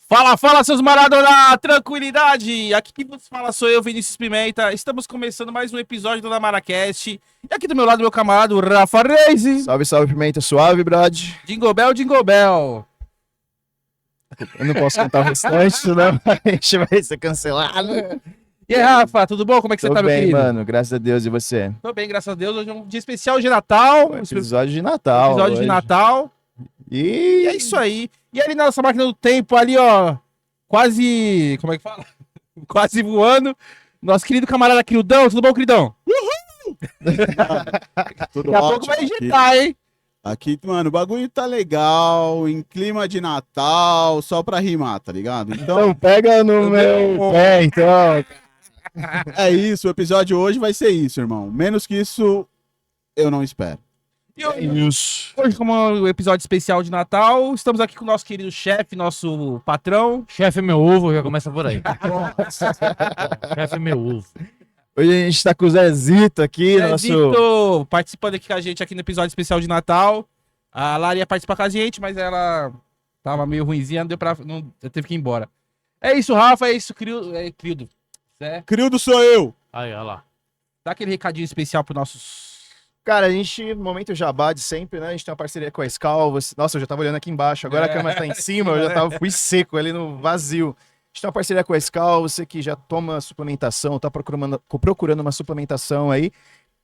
Fala, fala, seus Maradona! Tranquilidade! Aqui quem vos fala sou eu, Vinícius Pimenta. Estamos começando mais um episódio do Namaracast. E aqui do meu lado, meu camarada, o Rafa Reis. Salve, salve, Pimenta suave, Brad. Jingle Bell, Jingle Bell. Eu não posso cantar o restante, senão a gente vai ser cancelado. E aí, Rafa, tudo bom? Como é que você Tô tá, meu bem, querido? mano, graças a Deus. E você? Tô bem, graças a Deus. Hoje é um dia especial de Natal. Episódio de Natal. Episódio de hoje. Natal. E é isso aí. E ali na nossa máquina do tempo, ali, ó, quase... Como é que fala? Quase voando. Nosso querido camarada Crildão. Tudo bom, Crildão? Tudo Daqui a pouco ótimo vai aqui. injetar, hein? Aqui, mano, o bagulho tá legal, em clima de Natal, só pra rimar, tá ligado? Então Então, pega no meu pé, então. é isso, o episódio hoje vai ser isso, irmão. Menos que isso, eu não espero. E hoje, Isso. hoje, como é um episódio especial de Natal, estamos aqui com o nosso querido chefe, nosso patrão. Chefe é meu ovo, já começa por aí. Chefe é meu ovo. Hoje a gente tá com o Zezito aqui, nosso... Zezito, participando aqui com a gente aqui no episódio especial de Natal. A Lara ia participar com a gente, mas ela tava meio ruinzinha, não deu pra... Não, teve que ir embora. É isso, Rafa, é isso, Crildo. Certo? Crildo sou eu! Aí, olha lá. Dá aquele recadinho especial pros nossos... Cara, a gente, no momento jabá de sempre, né? A gente tem uma parceria com a Scal. Nossa, eu já tava olhando aqui embaixo, agora a câmera tá em cima, eu já fui seco ali no vazio. A gente tem uma parceria com a Scal, você que já toma suplementação, tá procurando uma suplementação aí,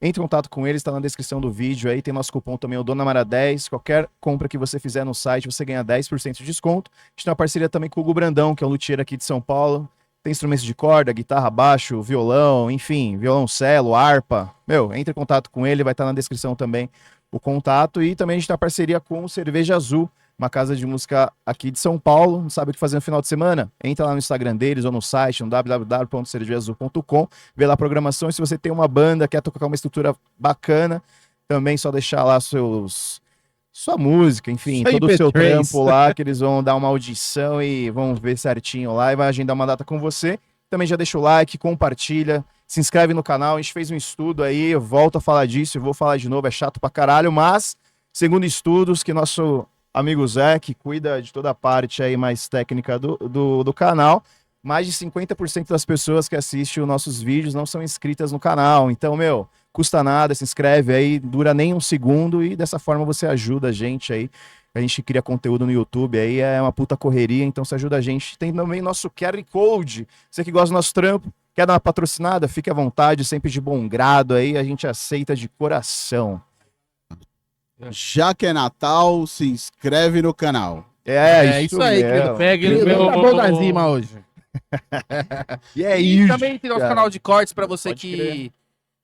entre em contato com eles, tá na descrição do vídeo aí, tem nosso cupom também, o DONAMARA10, qualquer compra que você fizer no site, você ganha 10% de desconto. A gente tem uma parceria também com o Hugo Brandão, que é um luthier aqui de São Paulo, tem instrumentos de corda, guitarra, baixo, violão, enfim, violoncelo, harpa. Meu, entre em contato com ele, vai estar na descrição também o contato. E também a gente tem uma parceria com o Cerveja Azul, uma casa de música aqui de São Paulo. Não sabe o que fazer no final de semana? Entra lá no Instagram deles ou no site, no www.cervejaazul.com, vê lá a programação. E se você tem uma banda, quer tocar uma estrutura bacana, também só deixar lá sua música, enfim, Sua todo o seu MP3. trampo lá, que eles vão dar uma audição e vão ver certinho lá e vai agendar uma data com você. Também já deixa o like, compartilha, se inscreve no canal. A gente fez um estudo aí, eu volto a falar disso, eu vou falar de novo, é chato pra caralho, mas, segundo estudos, que nosso amigo Zé, que cuida de toda a parte aí mais técnica do canal, mais de 50% das pessoas que assistem os nossos vídeos não são inscritas no canal. Então, meu, custa nada, se inscreve aí, dura nem um segundo e dessa forma você ajuda a gente aí. A gente cria conteúdo no YouTube aí, é uma puta correria, então você ajuda a gente. Tem também nosso QR Code, você que gosta do nosso trampo, quer dar uma patrocinada, fique à vontade, sempre de bom grado aí, a gente aceita de coração. Já que é Natal, se inscreve no canal. É isso aí, mesmo. querido. Pegue no Crildo meu... tá bom da zima hoje. E é E isso. também tem nosso cara. canal de cortes pra você Pode que crer.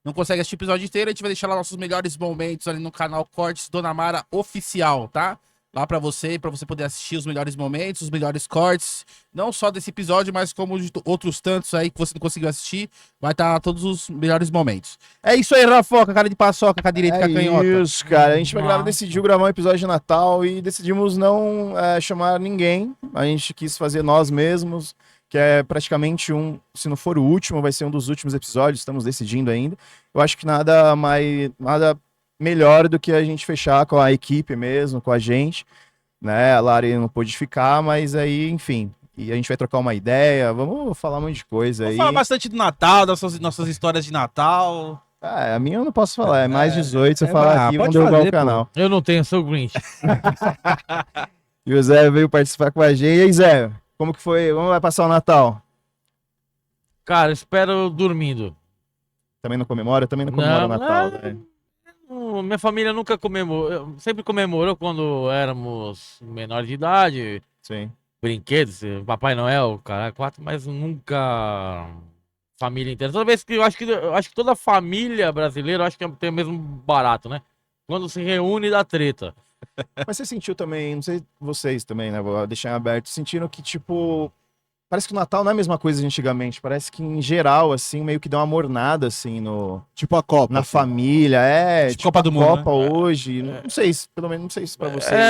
não consegue assistir o episódio inteiro. A gente vai deixar lá nossos melhores momentos ali no canal Cortes Dona Mara Oficial, tá? Lá pra você poder assistir os melhores momentos, os melhores cortes, não só desse episódio, mas como de outros tantos aí que você não conseguiu assistir, vai estar todos os melhores momentos. É isso aí, Rafoca, cara de paçoca, com a direita e com a canhota. Isso, cara. A gente decidiu gravar um episódio de Natal e decidimos não chamar ninguém. A gente quis fazer nós mesmos, que é praticamente se não for o último, vai ser um dos últimos episódios, estamos decidindo ainda. Eu acho que nada melhor do que a gente fechar com a equipe mesmo, com a gente, né? A Lari não pôde ficar, mas aí, enfim, e a gente vai trocar uma ideia, vamos falar um monte de coisa Vamos aí. falar bastante do Natal, das nossas histórias de Natal. Ah, a minha eu não posso falar, é mais 18, se eu é, falar ah, aqui, vão pode derrubar fazer, o canal. Eu não tenho, sou Grinch. E o Zé veio participar com a gente. E aí, Zé, como que foi? Como vai passar o Natal? Cara, espero dormindo. Também não comemora? Eu também não comemoro o Não, Natal, não. velho. Minha família nunca comemorou, sempre comemorou quando éramos menores de idade, Sim. brinquedos, Papai Noel, cara, quatro, mas nunca família inteira. Toda vez que eu acho que toda família brasileira, eu acho que tem o mesmo barato, né? Quando se reúne dá treta. Mas você sentiu também, não sei vocês também, né? Vou deixar em aberto, sentiram que, tipo, parece que o Natal não é a mesma coisa de antigamente. Parece que, em geral, assim, meio que deu uma mornada, assim, Tipo a Copa. na assim. família. Tipo Copa do Mundo, Copa hoje. Não sei, pelo menos não sei se pra vocês,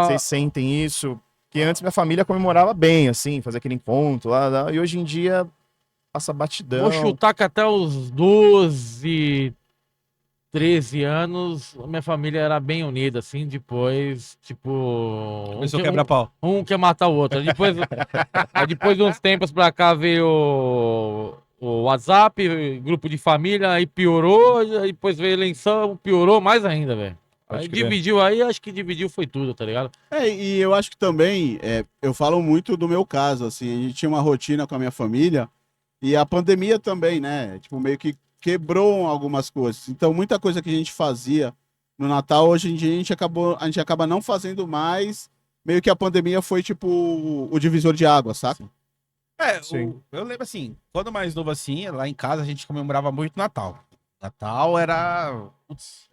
vocês sentem isso. Que antes minha família comemorava bem, assim, fazia aquele encontro lá. E hoje em dia passa batidão. Vou chutar que até os 12, 13 anos, a minha família era bem unida, assim, depois, tipo... Começou a quer- quebrar pau. um quer matar o outro. Aí depois de uns tempos pra cá veio o WhatsApp, grupo de família, aí piorou, aí depois veio eleição, piorou mais ainda, velho. Pode Aí crer. dividiu, aí acho que dividiu foi tudo, tá ligado? E eu acho que também, eu falo muito do meu caso, assim, a gente tinha uma rotina com a minha família e a pandemia também, né? Tipo, meio que quebrou algumas coisas. Então, muita coisa que a gente fazia no Natal, hoje em dia a gente acaba não fazendo mais, meio que a pandemia foi tipo o divisor de água, saca? Sim. Eu lembro assim, quando mais novo assim, lá em casa a gente comemorava muito Natal. Natal era. Putz,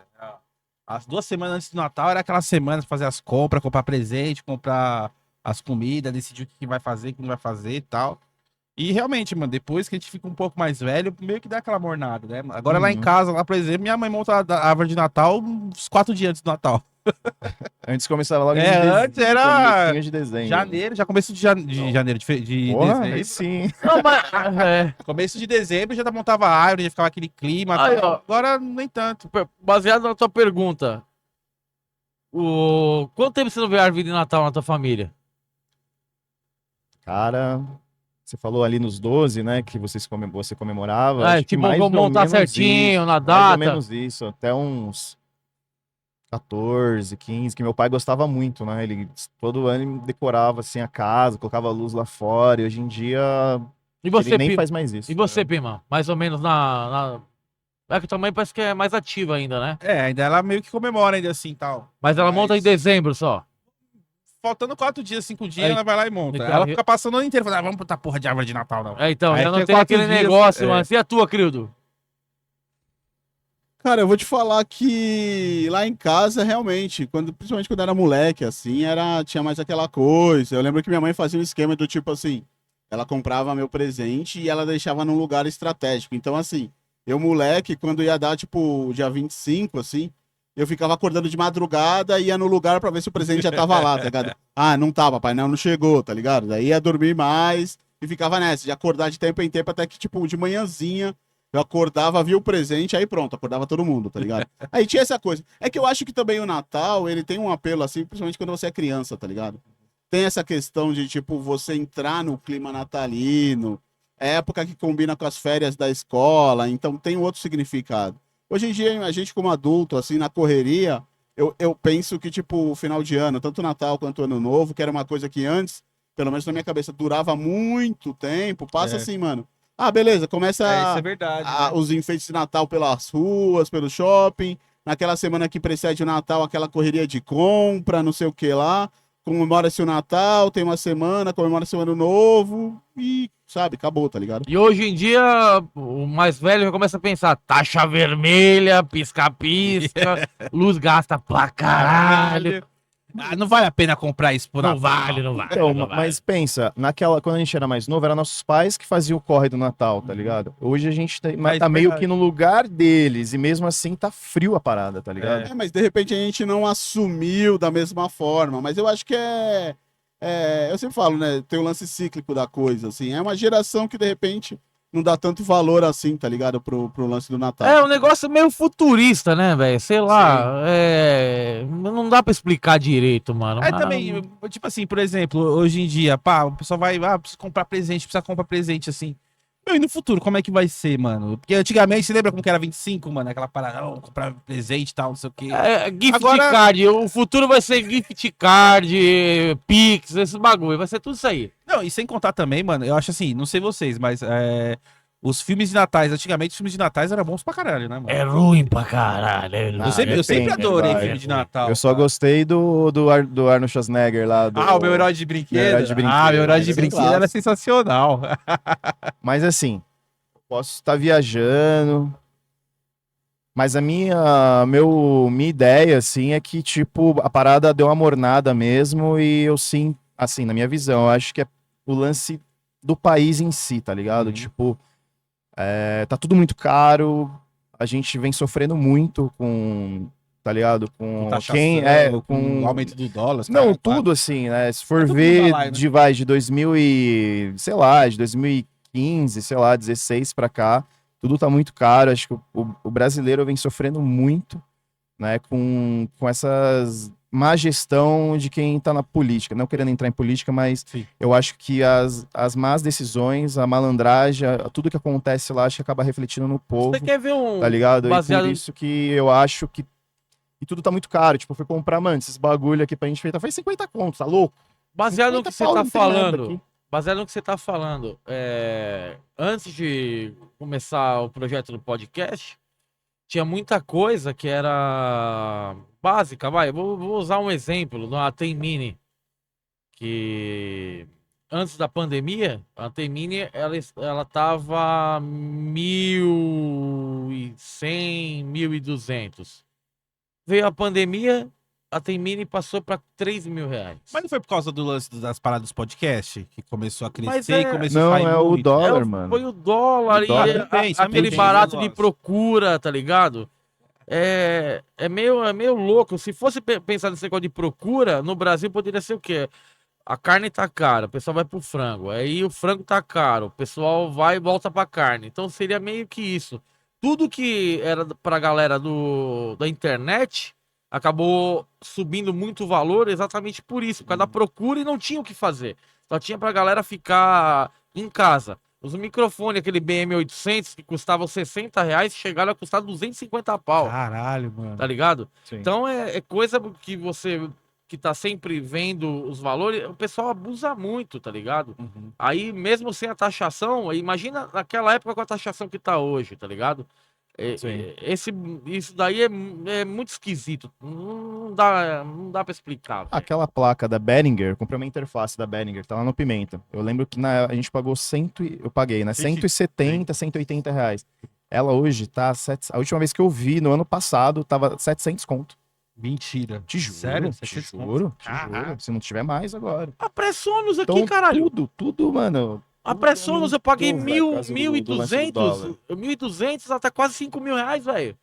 as 2 semanas antes do Natal era aquela semana de fazer as compras, comprar presente, comprar as comidas, decidir o que vai fazer, o que não vai fazer e tal. E realmente, mano, depois que a gente fica um pouco mais velho, meio que dá aquela mornada, né? Agora lá em Uhum. casa, lá, por exemplo, minha mãe monta a árvore de Natal uns 4 dias antes do Natal. Antes começava logo Antes era comecinho de dezembro. janeiro, já começo de janeiro, de Porra, aí dezembro. sim. Não, mas... É, Começo de dezembro já montava a árvore, já ficava aquele clima. Aí, tal. ó. Agora nem tanto. baseado na tua pergunta, quanto tempo você não vê árvore de Natal na tua família? Cara, você falou ali nos 12, né, que você comemorava. É, Acho que tipo, mais vamos ou montar menos certinho, isso, na mais data. ou menos isso, até uns 14, 15, que meu pai gostava muito, né? Ele todo ano decorava assim a casa, colocava luz lá fora, e hoje em dia E ele você, nem Pima? faz mais isso. E você, Pima? Mais ou menos É que tua mãe parece que é mais ativa ainda, né? É, ainda ela meio que comemora ainda assim tal. Mas ela monta em dezembro só. Faltando 4 dias, 5 dias, Aí- ela vai lá e monta. então, Ela eu- fica passando o ano inteiro falando, vamos botar porra de árvore de Natal, não. É, então, Aí já não chega tem 4 aquele dias, negócio, é. mas e a tua, Crildo? Cara, eu vou te falar que lá em casa, realmente, principalmente quando era moleque, assim, tinha mais aquela coisa. Eu lembro que minha mãe fazia um esquema do tipo assim, ela comprava meu presente e ela deixava num lugar estratégico. Então, assim, eu moleque, quando ia dar, tipo, dia 25, assim, eu ficava acordando de madrugada e ia no lugar pra ver se o presente já tava lá, tá ligado? Ah, não tá, papai, não chegou, tá ligado? Daí ia dormir mais e ficava nessa, de acordar de tempo em tempo até que, tipo, de manhãzinha eu acordava, via o presente, aí pronto, acordava todo mundo, tá ligado? Aí tinha essa coisa. É que eu acho que também o Natal, ele tem um apelo assim, principalmente quando você é criança, tá ligado? Tem essa questão de, tipo, você entrar no clima natalino, é época que combina com as férias da escola, então tem um outro significado. Hoje em dia, a gente como adulto, assim, na correria, eu penso que, tipo, o final de ano, tanto Natal quanto Ano Novo, que era uma coisa que antes, pelo menos na minha cabeça, durava muito tempo, passa assim, mano. Ah, beleza, começa isso é verdade. os enfeites de Natal pelas ruas, pelo shopping. Naquela semana que precede o Natal, aquela correria de compra, não sei o que lá. Comemora-se o Natal, tem uma semana, comemora-se o Ano Novo e, sabe, acabou, tá ligado? E hoje em dia, o mais velho já começa a pensar, taxa vermelha, pisca-pisca, luz gasta pra caralho. Ah, não vale a pena comprar isso por Não Natal. vale, não vale. Então, não vale. mas pensa, quando a gente era mais novo, eram nossos pais que faziam o corre do Natal, tá ligado? Hoje a gente Mas tá é meio verdade. que no lugar deles, e mesmo assim tá frio a parada, tá ligado? Mas de repente a gente não assumiu da mesma forma. Mas eu acho que eu sempre falo, né? Tem o lance cíclico da coisa, assim. É uma geração que de repente não dá tanto valor assim, tá ligado? Pro lance do Natal. É um negócio meio futurista, né, velho? Sei lá, não dá pra explicar direito, mano. É Mas- também, tipo assim, por exemplo, hoje em dia, pá, o pessoal vai, precisa comprar presente, precisa comprar presente, assim. Meu, e no futuro, como é que vai ser, mano? Porque antigamente, você lembra como que era 25, mano? Aquela parada, não, comprar presente e tal, não sei o quê. gift Agora- card, o futuro vai ser gift card, Pix, esse bagulho, vai ser tudo isso aí. Não, e sem contar também, mano, eu acho assim, não sei vocês, mas os filmes de natais, antigamente os filmes de natais eram bons pra caralho, né, mano? É ruim pra caralho. Ah, eu sempre depende, adorei vai. filme de Natal. Eu só cara. gostei do Arnold Schwarzenegger lá. Ah, o meu herói de brinquedo? Meu herói de brinquedo, Ah, meu herói de esse é brinquedo clássico. era sensacional. Mas assim, posso estar viajando. Mas minha ideia, assim, é que, tipo, a parada deu uma mornada mesmo e eu sim, assim, na minha visão, eu acho que é o lance do país em si, tá ligado? Uhum. Tipo, tá tudo muito caro, a gente vem sofrendo muito tá ligado? Com Taxação, com o aumento do dólar. os Não, caras, tudo assim, né? Se for Todo mundo ver vai lá, né? de 2000 e, sei lá, de 2015, sei lá, 16 pra cá, Tudo tá muito caro. Acho que o brasileiro vem sofrendo muito, né, com essas má gestão de quem tá na política. Não querendo entrar em política, mas Sim. eu acho que as más decisões, a malandragem, tudo que acontece lá, acho que acaba refletindo no povo, Você quer ver tá ligado? E baseado por isso que eu acho que e tudo tá muito caro. Tipo, eu fui comprar, mano, esses bagulho aqui pra gente feitar, foi 50 conto, tá louco? Baseado no 50 que você pau, tá não tem nada falando, aqui. baseado no que você tá falando, antes de começar o projeto do podcast, tinha muita coisa que era básica, vai, vou usar um exemplo, na Tem Mini, que antes da pandemia, a Tem Mini, ela tava 1.100, 1.200. Veio a pandemia, a Tem Mini passou para 3.000 reais. Mas não foi por causa do lance das paradas dos podcasts que começou a Mas crescer e começou a Não, sair é o muito? dólar, mano. Foi o dólar O e dólar também, isso aquele também, barato esse de negócio. procura, tá ligado? É meio louco. Se fosse pensar nesse negócio de procura, no Brasil poderia ser o quê? A carne tá cara, o pessoal vai pro frango. Aí o frango tá caro, o pessoal vai e volta pra carne. Então seria meio que isso. Tudo que era pra galera da internet acabou subindo muito o valor exatamente por isso, por causa da procura e não tinha o que fazer. Só tinha pra galera ficar em casa. Os microfones, aquele BM800 que custavam 60 reais, chegaram a custar 250 pau, Caralho, mano. tá ligado? Sim. Então é coisa que você que tá sempre vendo os valores, o pessoal abusa muito, tá ligado? Uhum. Aí, mesmo sem a taxação, imagina naquela época com a taxação que tá hoje, tá ligado? Sim. Isso daí é muito esquisito. Não dá pra explicar, velho. Aquela placa da Behringer, eu comprei uma interface da Behringer, tá lá no Pimenta. Eu lembro que a gente pagou eu paguei, né? 170, 180 reais. Ela hoje tá, a última vez que eu vi, no ano passado, tava 700 conto. Mentira. Te juro, Sério? te 700 conto? juro, te Caraca. juro. Se não tiver mais agora. A Pressonos aqui, Então, caralho. tudo, mano. A tudo Pressonos eu paguei aumentou, velho, por 1.000, causa do lance do 1.200, dólar. 1.200 até quase 5.000 reais, velho.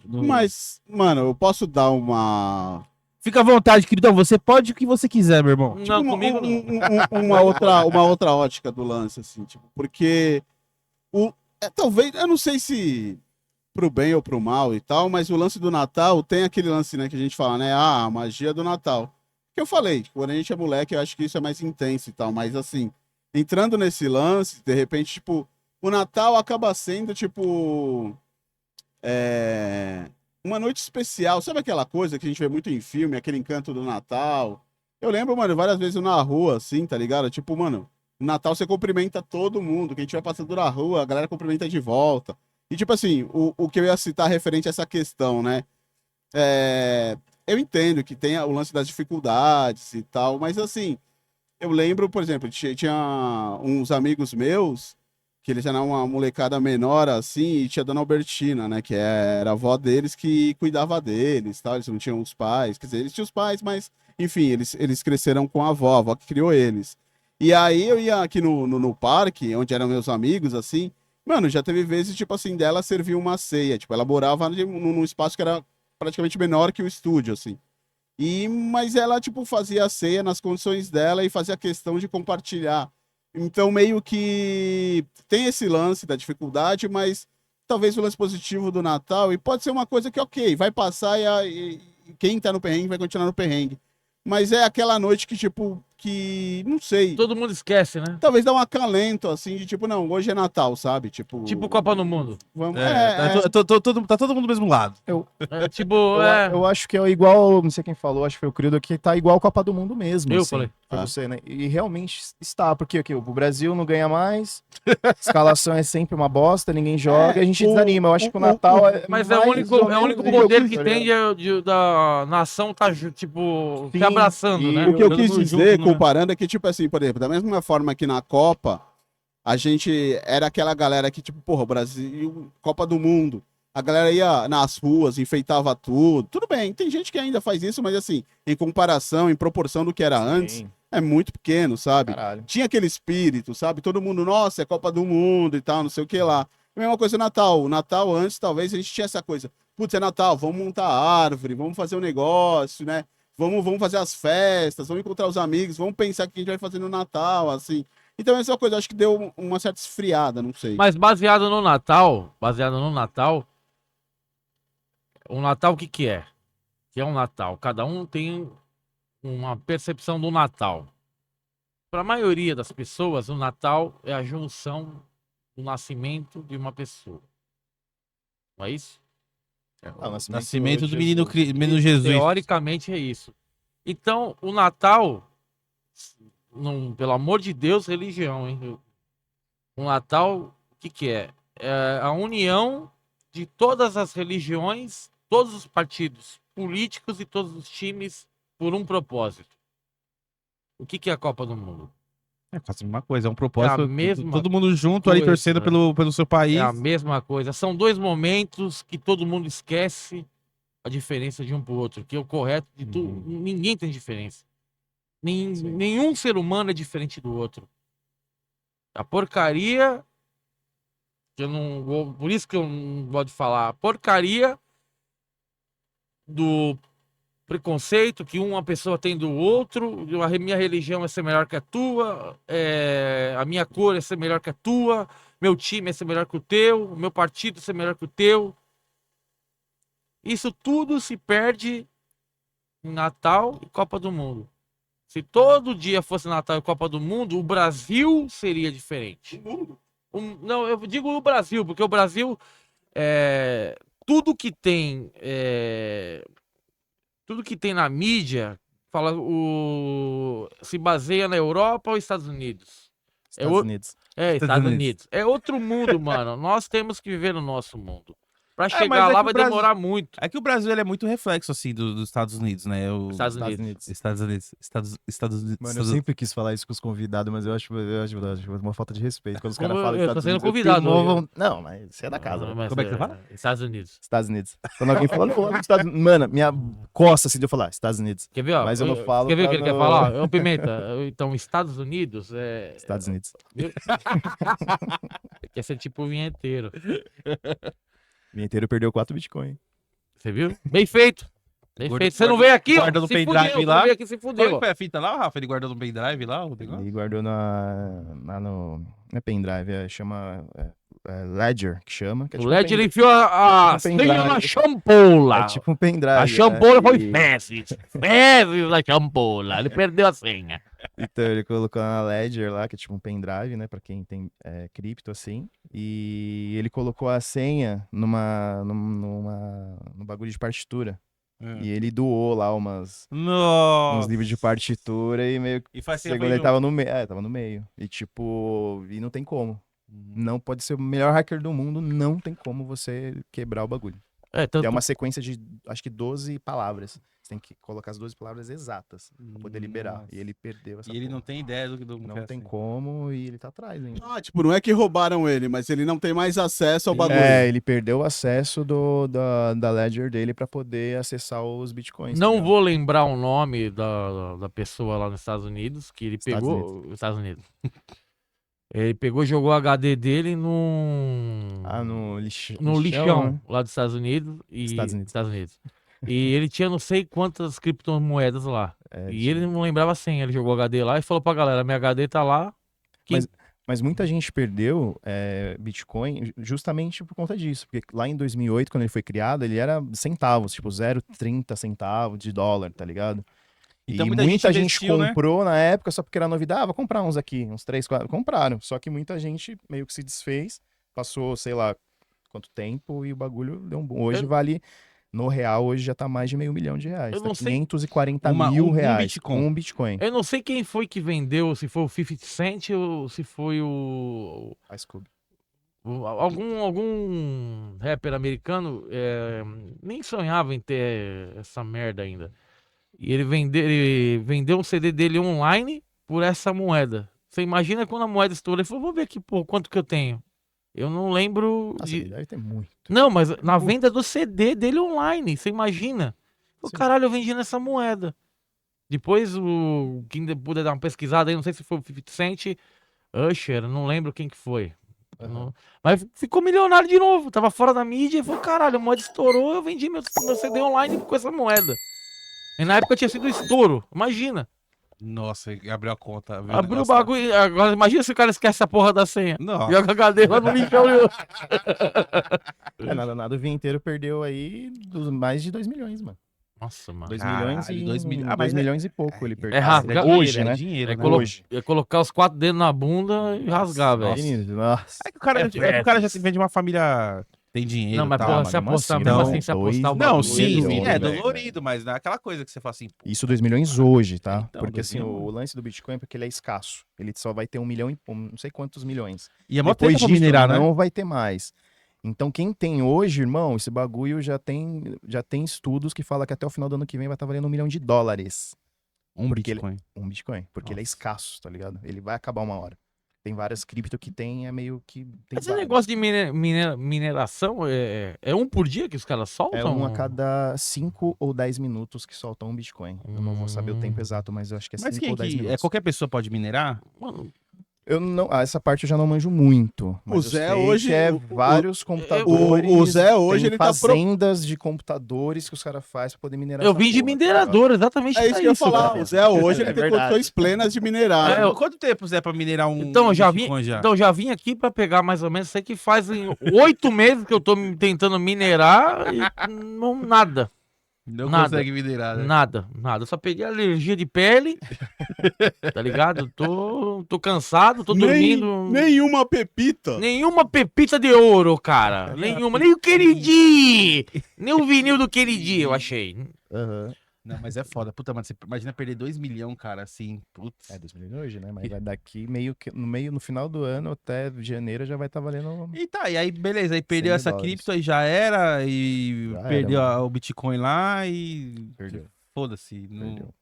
Mas, mano, eu posso dar uma. Fica à vontade, queridão. Você pode o que você quiser, meu irmão. Tipo, Não, comigo não. uma outra ótica do lance, assim, tipo, porque talvez, eu não sei se pro bem ou pro mal e tal, mas o lance do Natal tem aquele lance, né, que a gente fala, né, a magia do Natal. Que eu falei, tipo, quando a gente é moleque, eu acho que isso é mais intenso e tal, mas assim, entrando nesse lance, de repente, tipo, o Natal acaba sendo, tipo, uma noite especial. Sabe aquela coisa que a gente vê muito em filme, aquele encanto do Natal? Eu lembro, mano, várias vezes na rua, assim, tá ligado? Tipo, mano, no Natal você cumprimenta todo mundo. Quem estiver passando na rua, a galera cumprimenta de volta. E, tipo assim, o que eu ia citar referente a essa questão, né? Eu entendo que tem o lance das dificuldades e tal, mas, assim, eu lembro, por exemplo, tinha uns amigos meus que eles eram uma molecada menor, assim, e tinha a Dona Albertina, né, que era a avó deles que cuidava deles, tal, eles não tinham os pais, quer dizer, eles tinham os pais, mas, enfim, eles cresceram com a avó que criou eles. E aí eu ia aqui no parque, onde eram meus amigos, assim, mano, já teve vezes, tipo assim, dela servir uma ceia, tipo, ela morava num espaço que era praticamente menor que o estúdio, assim. Mas ela, tipo, fazia a ceia nas condições dela e fazia questão de compartilhar. Então, meio que tem esse lance da dificuldade, mas talvez o lance positivo do Natal, e pode ser uma coisa que, ok, vai passar e quem tá no perrengue vai continuar no perrengue. Mas é aquela noite que, tipo, não sei, Todo mundo esquece, né? talvez dá um acalento, assim, de tipo, não, hoje é Natal, sabe? Tipo Copa no Mundo. Vamos, Tá todo mundo do mesmo lado. Eu acho que é igual, não sei quem falou, acho que foi o Crido, que tá igual a Copa do Mundo mesmo. Eu assim. falei. Foi você, né? E realmente está, porque o Brasil não ganha mais, escalação é sempre uma bosta, ninguém joga, e a gente desanima. Eu acho que o Natal é. Mas é o mais único, ou é o menos único isso, poder que tá tem ligado? da nação tá, tipo, se Sim, abraçando, e né? O que eu Todo quis mundo dizer, junto, né? comparando, é que, tipo assim, por exemplo, da mesma forma que na Copa, a gente era aquela galera que, tipo, porra, o Brasil, Copa do Mundo. A galera ia nas ruas, enfeitava tudo. Tudo bem, tem gente que ainda faz isso, mas assim, em comparação, em proporção do que era antes, Sim, é muito pequeno, sabe? caralho. Tinha aquele espírito, sabe? Todo mundo, nossa, é Copa do Mundo e tal, não sei o que lá. A mesma coisa no Natal. O Natal antes, talvez, a gente tinha essa coisa. Putz, é Natal, vamos montar a árvore, vamos fazer um negócio, né? Vamos fazer as festas, vamos encontrar os amigos, vamos pensar o que a gente vai fazer no Natal, assim. Então essa coisa, acho que deu uma certa esfriada, não sei. Mas baseado no Natal, o Natal o que que é? Que é um Natal. Cada um tem uma percepção do Natal. Para a maioria das pessoas, o Natal é a junção do nascimento de uma pessoa. Não é isso? Ah, Nascimento de do menino, Jesus. menino Jesus. Teoricamente é isso. Então, o Natal, pelo amor de Deus, religião, hein? O Natal, o que que é? É a união de todas as religiões, todos os partidos políticos e todos os times por um propósito. O que que é a Copa do Mundo? É quase a mesma coisa, é um propósito. É a mesma todo mundo junto ali coisa, torcendo né? pelo seu país. É a mesma coisa. São dois momentos que todo mundo esquece a diferença de um pro outro, que é o correto de tudo. Ninguém tem diferença. Nenhum ser humano é diferente do outro. A porcaria, que eu não vou, por isso que eu não gosto de falar, a porcaria do preconceito que uma pessoa tem do outro, a minha religião é ser melhor que a tua, a minha cor é ser melhor que a tua, meu time é ser melhor que o teu, meu partido é ser melhor que o teu. Isso tudo se perde em Natal e Copa do Mundo. Se todo dia fosse Natal e Copa do Mundo, o Brasil seria diferente. Não, eu digo o Brasil, porque o Brasil, tudo que tem na mídia se baseia na Europa ou Estados Unidos? Estados Unidos. Estados Unidos. É outro mundo, mano. Nós temos que viver no nosso mundo. Pra mas chegar é lá que vai o Brasil- demorar muito. É que o Brasil ele é muito reflexo, assim, dos Estados Unidos, né? Estados Unidos. Estados Unidos. Estados Unidos. Mano, eu sempre quis falar isso com os convidados, mas eu acho uma falta de respeito. Quando os Como caras falam eu tô Estados sendo Unidos, eu convidado tenho uma hoje. von- Não, mas você é da casa, né? Mas Como é que você fala? Estados Unidos. Estados Unidos. Quando alguém fala, não, Estados Unidos. Mano, minha costa assim de eu falar, Estados Unidos. Quer ver, ó? Mas eu não falo Quer ver o que pra ele quer não- falar? Ô, Pimenta, então, Estados Unidos Estados Unidos. quer ser tipo o vinheteiro. Minha inteiro perdeu 4 Bitcoin. Você viu? Bem feito. Bem Guarda- feito. Você não guarda- veio aqui, ó. guarda no Se pendrive fudeu, lá. você veio aqui, se Qual fudeu. que foi a fita lá, Rafa? Ele guardou no pendrive lá o negócio? Ele guardou lá no. Não é pendrive, chama. Ledger, que chama. Que é O tipo LED um ele enfiou a tipo um senha pendrive. na champola. É tipo um pendrive. A champola foi e- fezes. Fezes na champola. Ele perdeu a senha. Então, ele colocou na Ledger lá, que é tipo um pendrive, né? Pra quem tem cripto, assim. E ele colocou a senha num bagulho de partitura. E ele doou lá uns Nossa. livros de partitura e meio que. E faz assim, Segundo ele tava no meio. Tava no meio. E tipo. E não tem como. Não pode ser o melhor hacker do mundo, não tem como você quebrar o bagulho. E Tanto... é uma sequência de, acho que 12 palavras. Você tem que colocar as 12 palavras exatas pra poder liberar. E ele perdeu essa E ele porra. não tem ideia do Não tem como e ele tá atrás ainda. Ah, tipo, não é que roubaram ele, mas ele não tem mais acesso ao bagulho. Ele perdeu o acesso da Ledger dele pra poder acessar os bitcoins. Não tá ligado? vou lembrar o nome da pessoa lá nos Estados Unidos, que ele Estados pegou... Estados Unidos. Ele pegou e jogou o HD dele no lixão né? lá dos Estados Unidos. Estados Unidos. E ele tinha não sei quantas criptomoedas lá. E ele não lembrava a senha. Ele jogou o HD lá e falou pra galera, minha HD tá lá. Mas muita gente perdeu Bitcoin justamente por conta disso. Porque lá em 2008, quando ele foi criado, ele era centavos, tipo 0,30 centavos de dólar, tá ligado? Então, e muita muita gente gente investiu, né? comprou na época só porque era novidade. Vou comprar uns aqui, uns 3, 4. Compraram. Só que muita gente meio que se desfez. Passou, sei lá, quanto tempo e o bagulho deu um boom. Hoje vale, no real, hoje já tá mais de R$500 mil. Eu Tá não sei. 540 Um mil reais Bitcoin. com um Bitcoin. Eu não sei quem foi que vendeu, se foi o 50 Cent ou se foi A Scooby. algum rapper americano. Nem sonhava em ter essa merda ainda. E ele vendeu um CD dele online por essa moeda. Você imagina quando a moeda estourou? Ele falou, vou ver aqui, pô, quanto que eu tenho. Eu não lembro Nossa, ele deve ter muito. Não, mas na venda do CD dele online, você imagina? O Sim. caralho, eu vendi nessa moeda. Depois, quem puder dar uma pesquisada aí, não sei se foi o 50 Cent, Usher, não lembro quem que foi. Não- Mas ficou milionário de novo, tava fora da mídia e falou, caralho, a moeda estourou, eu vendi meu CD online com essa moeda. E na época tinha sido estouro, imagina. Nossa, abriu a conta. viu Abriu o negócio lá. bagulho. Agora imagina se o cara esquece a porra da senha. Não. Joga a cadeira lá no lixão. Nada, o vinho inteiro perdeu aí mais de 2 milhões, mano. Nossa, mano. 2 Caralho, milhões e 2 milhões. Ah, 2 mas milhões e pouco ele perdeu. É rasgar- Hoje, é né? dinheiro, É, né? Hoje. colocar os 4 dedos na bunda e rasgar, velho. Menino, nossa. É que o cara já vem de uma família tem dinheiro Não, mas e tal. porra, mas se mesmo apostar, assim, mesmo não, assim, se apostar o Não, bagulho, sim, milhões, sim, é velho. dolorido, mas não é aquela coisa que você fala assim, pô, Isso 2 milhões hoje, tá? Então, porque 2 assim, milhões. o lance do Bitcoin é porque ele é escasso. Ele só vai ter 1 milhão e não sei quantos milhões. e é mó Depois treta pra disso, minerar, né? não vai ter mais. Então, quem tem hoje, irmão, esse bagulho já tem estudos que falam que até o final do ano que vem vai estar valendo $1 milhão. Um porque Bitcoin. Um Bitcoin. Porque ele é Nossa. escasso, tá ligado? Ele vai acabar uma hora. Tem várias cripto que tem, é meio que. Tem Esse várias. negócio de mineração é um por dia que os caras soltam? É um a cada 5 ou 10 minutos que soltam um Bitcoin. Eu não vou saber o tempo exato, mas eu acho que é Mas 5 quem ou 10 que... minutos. É qualquer pessoa pode minerar? Mano, Eu não, essa parte eu já não manjo muito. Mas O eu Zé sei hoje- que é o- vários computadores. o Zé hoje, tem ele tá pro- fazendas de computadores que os caras fazem pra poder minerar. eu essa vim de porra, tá ligado? minerador, exatamente É pra isso que eu ia falar. cara. O Zé hoje ele É tem verdade. condições plenas de minerar. É, eu- Quanto tempo, Zé, pra minerar um Então, já vim, Bitcoin já? então, já vim aqui pra pegar mais ou menos, sei que fazem 8 meses que eu tô tentando minerar e nada. Não nada. consegue minerar, né? Nada. Eu só peguei alergia de pele, tá ligado? Tô cansado, tô dormindo. Nenhuma pepita. Nenhuma pepita de ouro, cara. Nenhuma. Nem o Kennedy. Nem o vinil do Kennedy eu achei. Aham. Não, mas é foda. Puta, mano, você imagina perder 2 milhões, cara, assim. Putz. É 2 milhões hoje, né? Mas vai daqui meio que no final do ano até janeiro já vai estar valendo. E tá, e aí, beleza, aí perdeu 100 essa dólares. cripto, aí já era, e Já era, perdeu mano. o Bitcoin lá e. Perdeu. Foda-se. Não... Perdeu.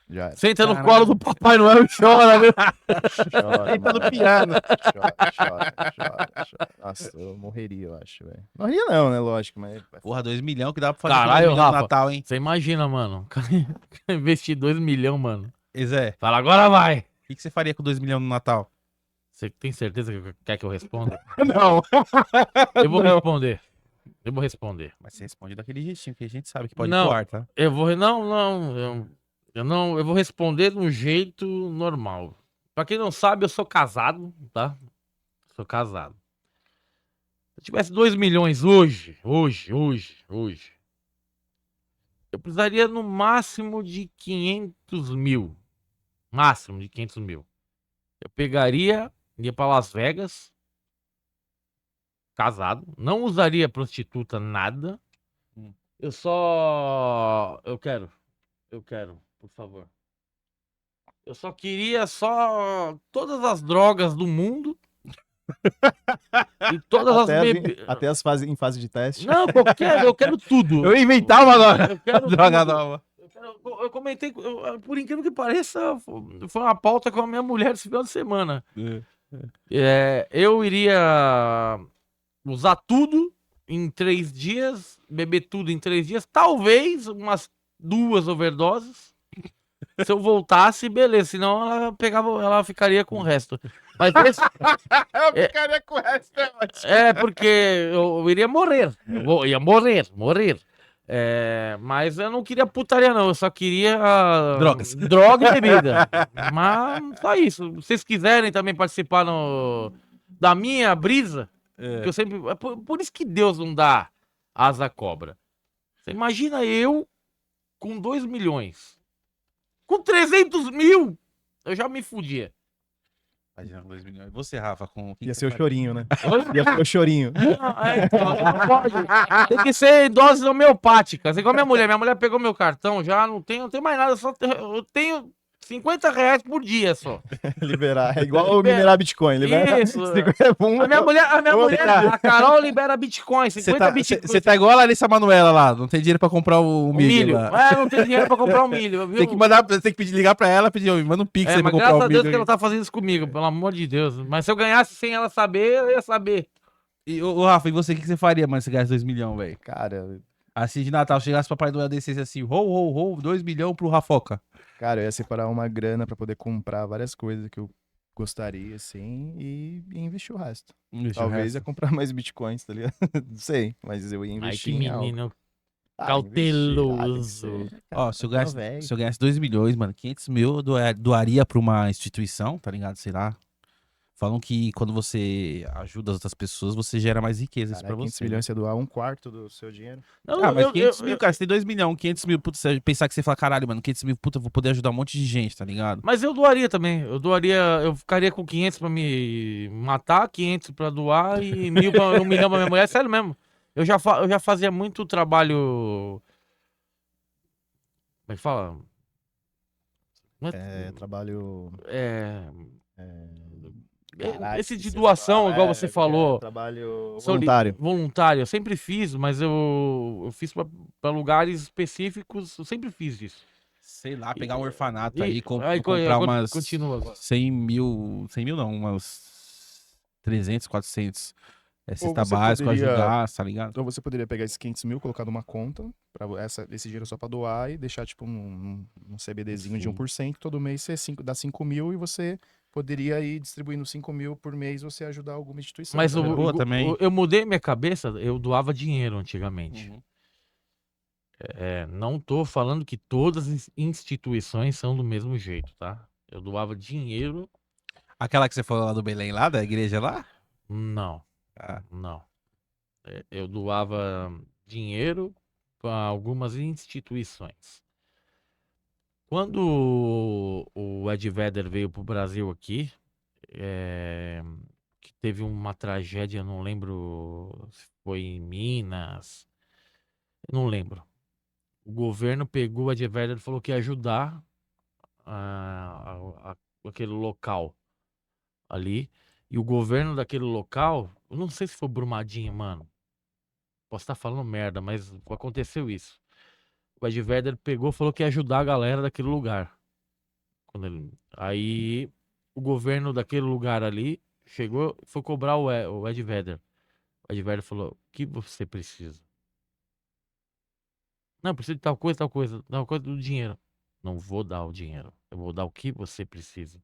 Já era. Senta no Caralho. colo do Papai Noel e chora, viu? Chora, Senta no mano. piano. Chora. Nossa, eu morreria, eu acho, velho. Morreria não, né? Lógico, mas. Porra, 2 milhões que dá pra fazer Caralho, com 2 milhões no Rafa. Natal, hein? Você imagina, mano. O cara investir 2 milhões, mano. E Zé, Fala, agora vai. o que você faria com 2 milhões no Natal? Você tem certeza que quer que eu responda? Não. Eu vou responder. Eu vou responder. Mas você responde daquele jeitinho que a gente sabe que pode Não. ir pro ar, tá? Eu vou. Eu vou responder de um jeito normal. Pra quem não sabe, eu sou casado, tá? Sou casado. Se eu tivesse 2 milhões hoje, eu precisaria no máximo de 500 mil. Máximo de 500 mil. Eu pegaria, ia pra Las Vegas, casado, não usaria prostituta, nada. Eu só... Eu quero, por favor. Eu só queria todas as drogas do mundo. E todas as bebidas. Até em fase de teste. Não, eu quero tudo. Eu inventava agora. Eu quero Droga tudo. nova. Eu comentei, por incrível que pareça, foi uma pauta com a minha mulher esse final de semana. Eu iria usar tudo em 3 dias, beber tudo em 3 dias, talvez umas 2 overdoses. Se eu voltasse, beleza, senão ela ficaria com o resto. Mas esse, Eu ficaria com essa, né, mano? porque eu iria morrer. Ia morrer. Mas eu não queria putaria, não. Eu só queria Drogas. droga e bebida. Mas só isso. Se vocês quiserem também participar da minha brisa, que eu sempre. Por isso que Deus não dá asa à cobra. Você imagina eu com 2 milhões. Com 300 mil, eu já me fudia. Imagina, 2 milhões. E você, Rafa, com... Ia ser o chorinho, né? Oi? Ia ser o chorinho. Então, não pode. Tem que ser em doses homeopáticas. Igual minha mulher. Minha mulher pegou meu cartão, já não tenho mais nada. Eu tenho R$50 por dia só. Liberar. É igual minerar Bitcoin. Libera. Isso. A minha mulher, a Carol libera Bitcoin, 50 Bitcoin. Você tá igual a Larissa Manoela lá, não tem dinheiro pra comprar o O milho. milho. lá. Não tem dinheiro pra comprar o milho. Viu? Tem que mandar, tem que ligar pra ela, pedir, "Ô, manda um pix aí pra Mas comprar graças o a Deus milho. que ela tá fazendo isso comigo, pelo amor de Deus. Mas se eu ganhasse sem ela saber, eu ia saber. E, ô, Rafa, e você, o que você faria, mano, se ganhasse 2 milhões, velho? Cara, Assim de Natal, chegasse Papai Noel descesse assim, ho, 2 milhões pro Rafoca. eu ia separar uma grana pra poder comprar várias coisas que eu gostaria, assim, e investir o resto. Talvez ia comprar mais bitcoins, tá ligado? Não sei, mas eu ia Ai, investir que em algo. menino. Cauteloso. Ó, se eu Tá ganhasse, velho. se eu ganhasse 2 milhões, mano, 500 mil eu doaria pra uma instituição, tá ligado? Sei lá. Falam que quando você ajuda as outras pessoas, você gera mais riqueza isso pra Cara, 500 você. Né? milhões você doar um quarto do seu dinheiro. Ah, mas 500 mil, cara, você tem 2 milhões, 500 mil, puta, você pensar que você fala, caralho, mano, 500 mil, puta, eu vou poder ajudar um monte de gente, tá ligado? Mas eu doaria também. Eu ficaria com 500 pra me matar, 500 pra doar e 1 milhão pra minha mulher. Sério mesmo. Eu já fazia muito trabalho. Como é que fala? Não Trabalho. é, Caralho, esse de esqueci doação, essa igual palavra. você falou. Trabalho Soli- voluntário. Voluntário. Eu sempre fiz, mas eu fiz pra lugares específicos. Eu sempre fiz isso. Sei lá, pegar um orfanato E- aí, aí, comprar agora umas continua agora. 100 mil não, umas 300, 400 cesta você básica, poderia- ajudar, tá ligado? Então você poderia pegar esses 500 mil, colocar numa conta, esse dinheiro só pra doar e deixar tipo um CBDzinho de Sim. 1%, todo mês você dá 5 mil e você poderia ir distribuindo 5 mil por mês você ajudar alguma instituição. Mas tá ligado? Boa também. eu mudei minha cabeça, eu doava dinheiro antigamente. Uhum. Não tô falando que todas as instituições são do mesmo jeito, tá? Eu doava dinheiro, Aquela que você falou lá do Belém, lá, da igreja lá? não, Ah, não. Eu doava dinheiro para algumas instituições. Quando o Ed Vedder veio pro Brasil aqui, que teve uma tragédia, não lembro se foi em Minas, não lembro. O governo pegou o Ed Vedder e falou que ia ajudar aquele local ali. E o governo daquele local, eu não sei se foi Brumadinho, mano. Posso estar falando merda, mas aconteceu isso. O Ed Vedder pegou e falou que ia ajudar a galera daquele lugar. Aí o governo daquele lugar ali chegou e foi cobrar o Ed Vedder. O Ed Vedder falou: o que você precisa? Não, preciso de tal coisa, tal coisa. Tal coisa do dinheiro. Não vou dar o dinheiro. Eu vou dar o que você precisa.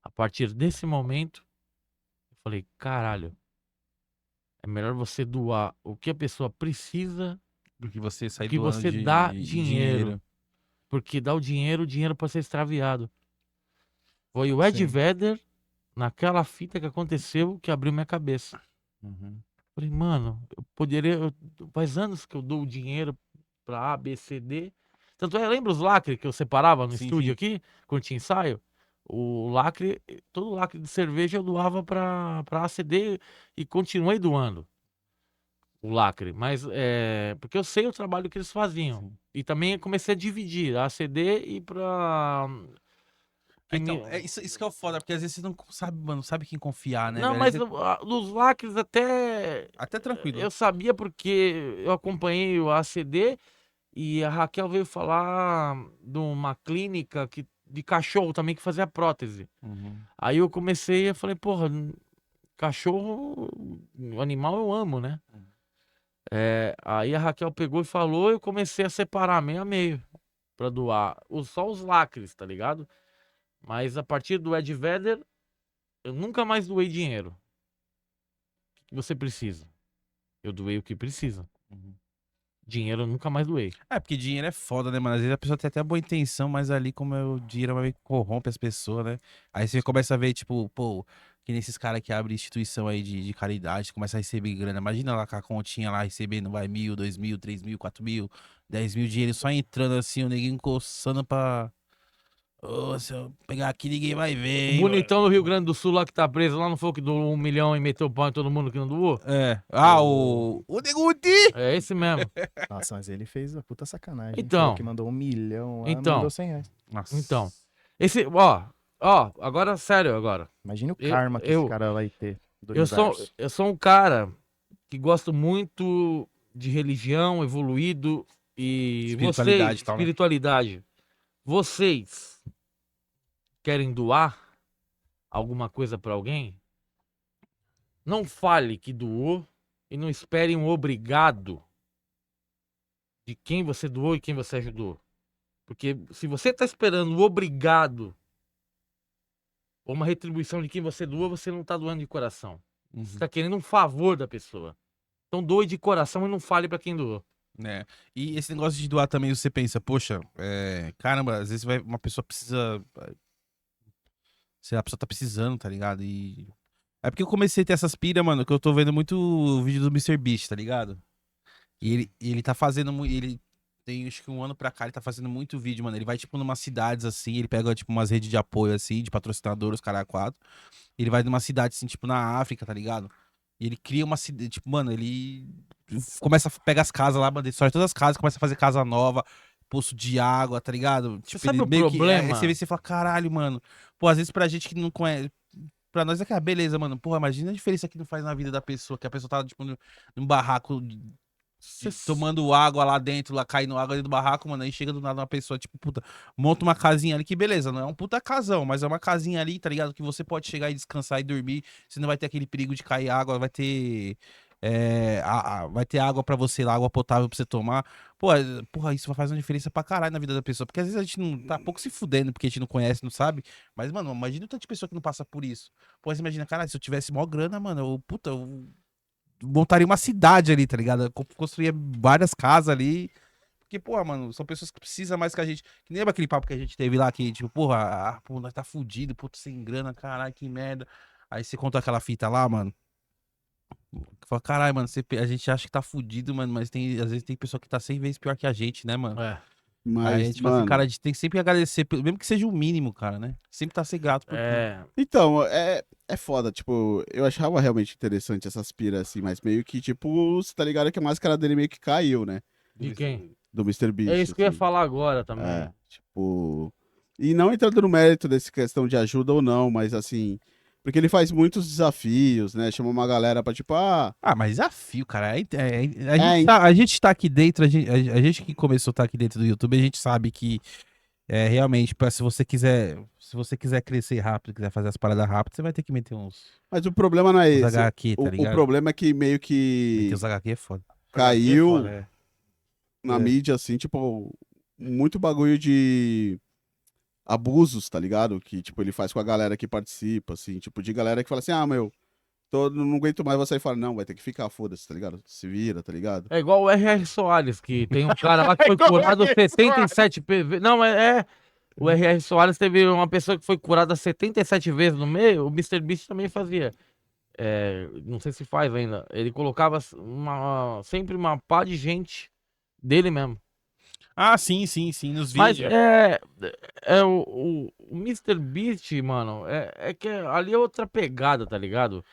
A partir desse momento, eu falei: caralho, é melhor você doar o que a pessoa precisa do que você sair do que doando você de dá dinheiro. Porque dá o dinheiro pode ser extraviado. Foi o Ed Sim. Vedder, naquela fita que aconteceu, que abriu minha cabeça. Uhum. Falei, mano, eu poderia. Faz anos que eu dou o dinheiro pra A, B, C, D. Tanto é, lembra os lacres que eu separava no Sim, estúdio sim. aqui, quando tinha ensaio? O lacre, todo lacre de cerveja eu doava pra A, C, D e continuei doando o lacre. Mas porque eu sei o trabalho que eles faziam. Sim. E também comecei a dividir a CD e pra. Então, isso que é o foda, porque às vezes você não sabe, mano, não sabe quem confiar, né, Não, velho? mas Às vezes- dos lacres até. Até tranquilo. Eu sabia porque eu acompanhei o ACD e a Raquel veio falar de uma clínica de cachorro também que fazia prótese. Uhum. Aí eu comecei, eu falei, porra, cachorro, animal eu amo, né? Aí a Raquel pegou e falou, eu comecei a separar meio a meio pra doar. Só os lacres, tá ligado? Mas a partir do Ed Vedder, eu nunca mais doei dinheiro. O que você precisa? Eu doei o que precisa. Uhum. Dinheiro eu nunca mais doei. É, porque dinheiro é foda, né, mano? Às vezes a pessoa tem até boa intenção, mas ali como é o dinheiro meio que corrompe as pessoas, né? Aí você começa a ver, tipo, pô, que nesses caras que abrem instituição aí de caridade, começa a receber grana. Imagina lá com a continha lá recebendo, vai, 1.000, 2.000, 3.000, 4.000, 10.000 dinheiro só entrando assim, o neguinho coçando pra. Ô, se eu pegar aqui, ninguém vai ver, O hein, mano? bonitão do Rio Grande do Sul lá que tá preso lá, não foi o que doou 1 milhão e meteu o pau em todo mundo que não doou? É. Ah, o Neguti! É esse mesmo. Nossa, mas ele fez a puta sacanagem. Então. Falou que mandou 1 milhão lá, Então. mandou 100 reais. Nossa. Então. Agora sério agora. Imagina o Eu- karma que eu- esse cara vai ter do Eu sou, universo. eu sou um cara que gosto muito de religião, evoluído e Espiritualidade vocês, e tal, né? espiritualidade. Vocês querem doar alguma coisa pra alguém? Não fale que doou e não espere um obrigado de quem você doou e quem você ajudou. Porque se você tá esperando o obrigado ou uma retribuição de quem você doou, você não tá doando de coração. Uhum. Você tá querendo um favor da pessoa. Então doe de coração e não fale pra quem doou. né? E esse negócio de doar também, você pensa, poxa, caramba, às vezes uma pessoa precisa. Sei lá, a pessoa tá precisando, tá ligado? E. É porque eu comecei a ter essas piras, mano, que eu tô vendo muito o vídeo do MrBeast, tá ligado? E ele tá fazendo muito. Ele tem acho que um ano pra cá, ele tá fazendo muito vídeo, mano. Ele vai, tipo, numas cidades assim, ele pega, tipo, umas redes de apoio, assim, de patrocinadores, cara, quatro. Ele vai numa cidade, assim, tipo, na África, tá ligado? E ele cria uma cidade, tipo, mano, ele começa a pegar as casas lá, mano, destrói todas as casas, começa a fazer casa nova, poço de água, tá ligado? Tipo, sabe ele o meio que. problema? Aí você vê e você fala, caralho, mano. Pô, às vezes pra gente que não conhece. Pra nós é que, beleza, mano. Porra, imagina a diferença que não faz na vida da pessoa, que a pessoa tá, tipo, num barraco tomando água lá dentro, lá caindo água dentro do barraco, mano. Aí chega do nada uma pessoa, tipo, puta, monta uma casinha ali, que beleza, não é um puta casão, mas é uma casinha ali, tá ligado? Que você pode chegar e descansar e dormir. Você não vai ter aquele perigo de cair água, vai ter. Vai ter água pra você lá, água potável pra você tomar. Pô, porra, isso faz uma diferença pra caralho na vida da pessoa. Porque às vezes a gente não tá pouco se fudendo porque a gente não conhece, não sabe. Mas, mano, imagina o tanto de pessoa que não passa por isso. Pô, você imagina, caralho, se eu tivesse maior grana, mano, eu montaria uma cidade ali, tá ligado? Eu construía várias casas ali. Porque, porra, mano, são pessoas que precisam mais que a gente. Que nem lembra aquele papo que a gente teve lá, que, tipo, porra, pô, nós tá fudido, puto, sem grana, caralho, que merda. Aí você conta aquela fita lá, mano. Fala, caralho, mano, a gente acha que tá fudido, mano, mas às vezes tem pessoa que tá 100 vezes pior que a gente, né, mano? É. Aí a Mas, gente fala assim, mano, cara, a gente tem que sempre agradecer, mesmo que seja o mínimo, cara, né? Sempre tá ser grato por tudo. É. então, é foda, tipo, eu achava realmente interessante essas piras, assim, mas meio que, tipo, você tá ligado que a máscara dele meio que caiu, né? De quem? Do Mr. Beast, É isso que eu ia assim. falar agora também. É, tipo. E não entrando no mérito dessa questão de ajuda ou não, mas assim. Porque ele faz muitos desafios, né? Chama uma galera pra, tipo, Ah, mas desafio, cara. É, A gente tá aqui dentro, a gente que começou a estar aqui dentro do YouTube, a gente sabe que realmente, se você quiser crescer rápido, quiser fazer as paradas rápido, você vai ter que meter mas o problema não é uns esse. HQ, tá O ligado? problema é que meio Meter que os HQ é foda. caiu É. na É. mídia, assim, tipo, muito bagulho de abusos, tá ligado? Que, tipo, ele faz com a galera que participa, assim, tipo, de galera que fala assim, meu, não aguento mais, vou sair fora. Não, vai ter que ficar, foda-se, tá ligado? Se vira, tá ligado? É igual o R.R. Soares, que tem um cara lá que foi igual o curado R.R. 77 vezes. Não, o R.R. Soares teve uma pessoa que foi curada 77 vezes no meio. O MrBeast também fazia. Não sei se faz ainda. Ele colocava sempre uma pá de gente dele mesmo. Ah, sim, nos Mas vídeos. o MrBeast, mano, é que ali é outra pegada, tá ligado?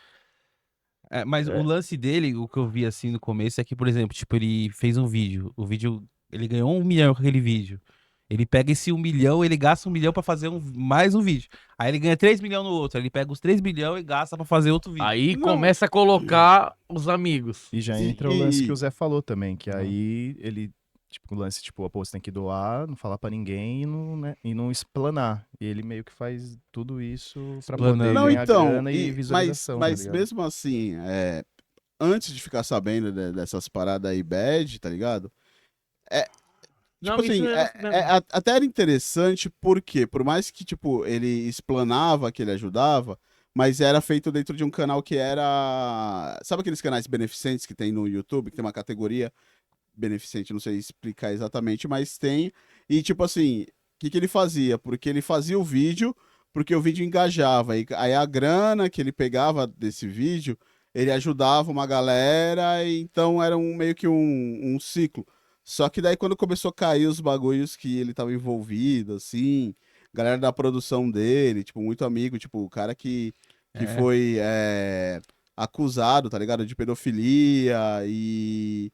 Mas o lance dele, o que eu vi assim no começo, é que, por exemplo, tipo, ele fez um vídeo. O vídeo, ele ganhou 1 milhão com aquele vídeo. Ele pega esse 1 milhão, ele gasta 1 milhão pra fazer mais um vídeo. Aí ele ganha 3 milhões no outro. Aí ele pega os 3 milhões e gasta pra fazer outro vídeo. Aí Não. começa a colocar os amigos. E já E- entra o lance que e- o Zé falou também, que aí ele, tipo, o lance, tipo, pô, você tem que doar, não falar pra ninguém e não, né, e não explanar. E ele meio que faz tudo isso pra poder Explanando. Não, ganhar então, grana e visualização, tá mas ligado? mesmo assim, antes de ficar sabendo dessas paradas aí bad, tá ligado? Não, Tipo isso assim, até era interessante porque, por mais que, tipo, ele explanava que ele ajudava, mas era feito dentro de um canal que era... Sabe aqueles canais beneficentes que tem no YouTube, que tem uma categoria beneficente, não sei explicar exatamente, mas tem. E, tipo assim, o que ele fazia? Porque ele fazia o vídeo, porque o vídeo engajava. E aí a grana que ele pegava desse vídeo, ele ajudava uma galera, e então era meio que um ciclo. Só que daí quando começou a cair os bagulhos que ele tava envolvido, assim, galera da produção dele, tipo, muito amigo, tipo, o cara que foi acusado, tá ligado? De pedofilia e,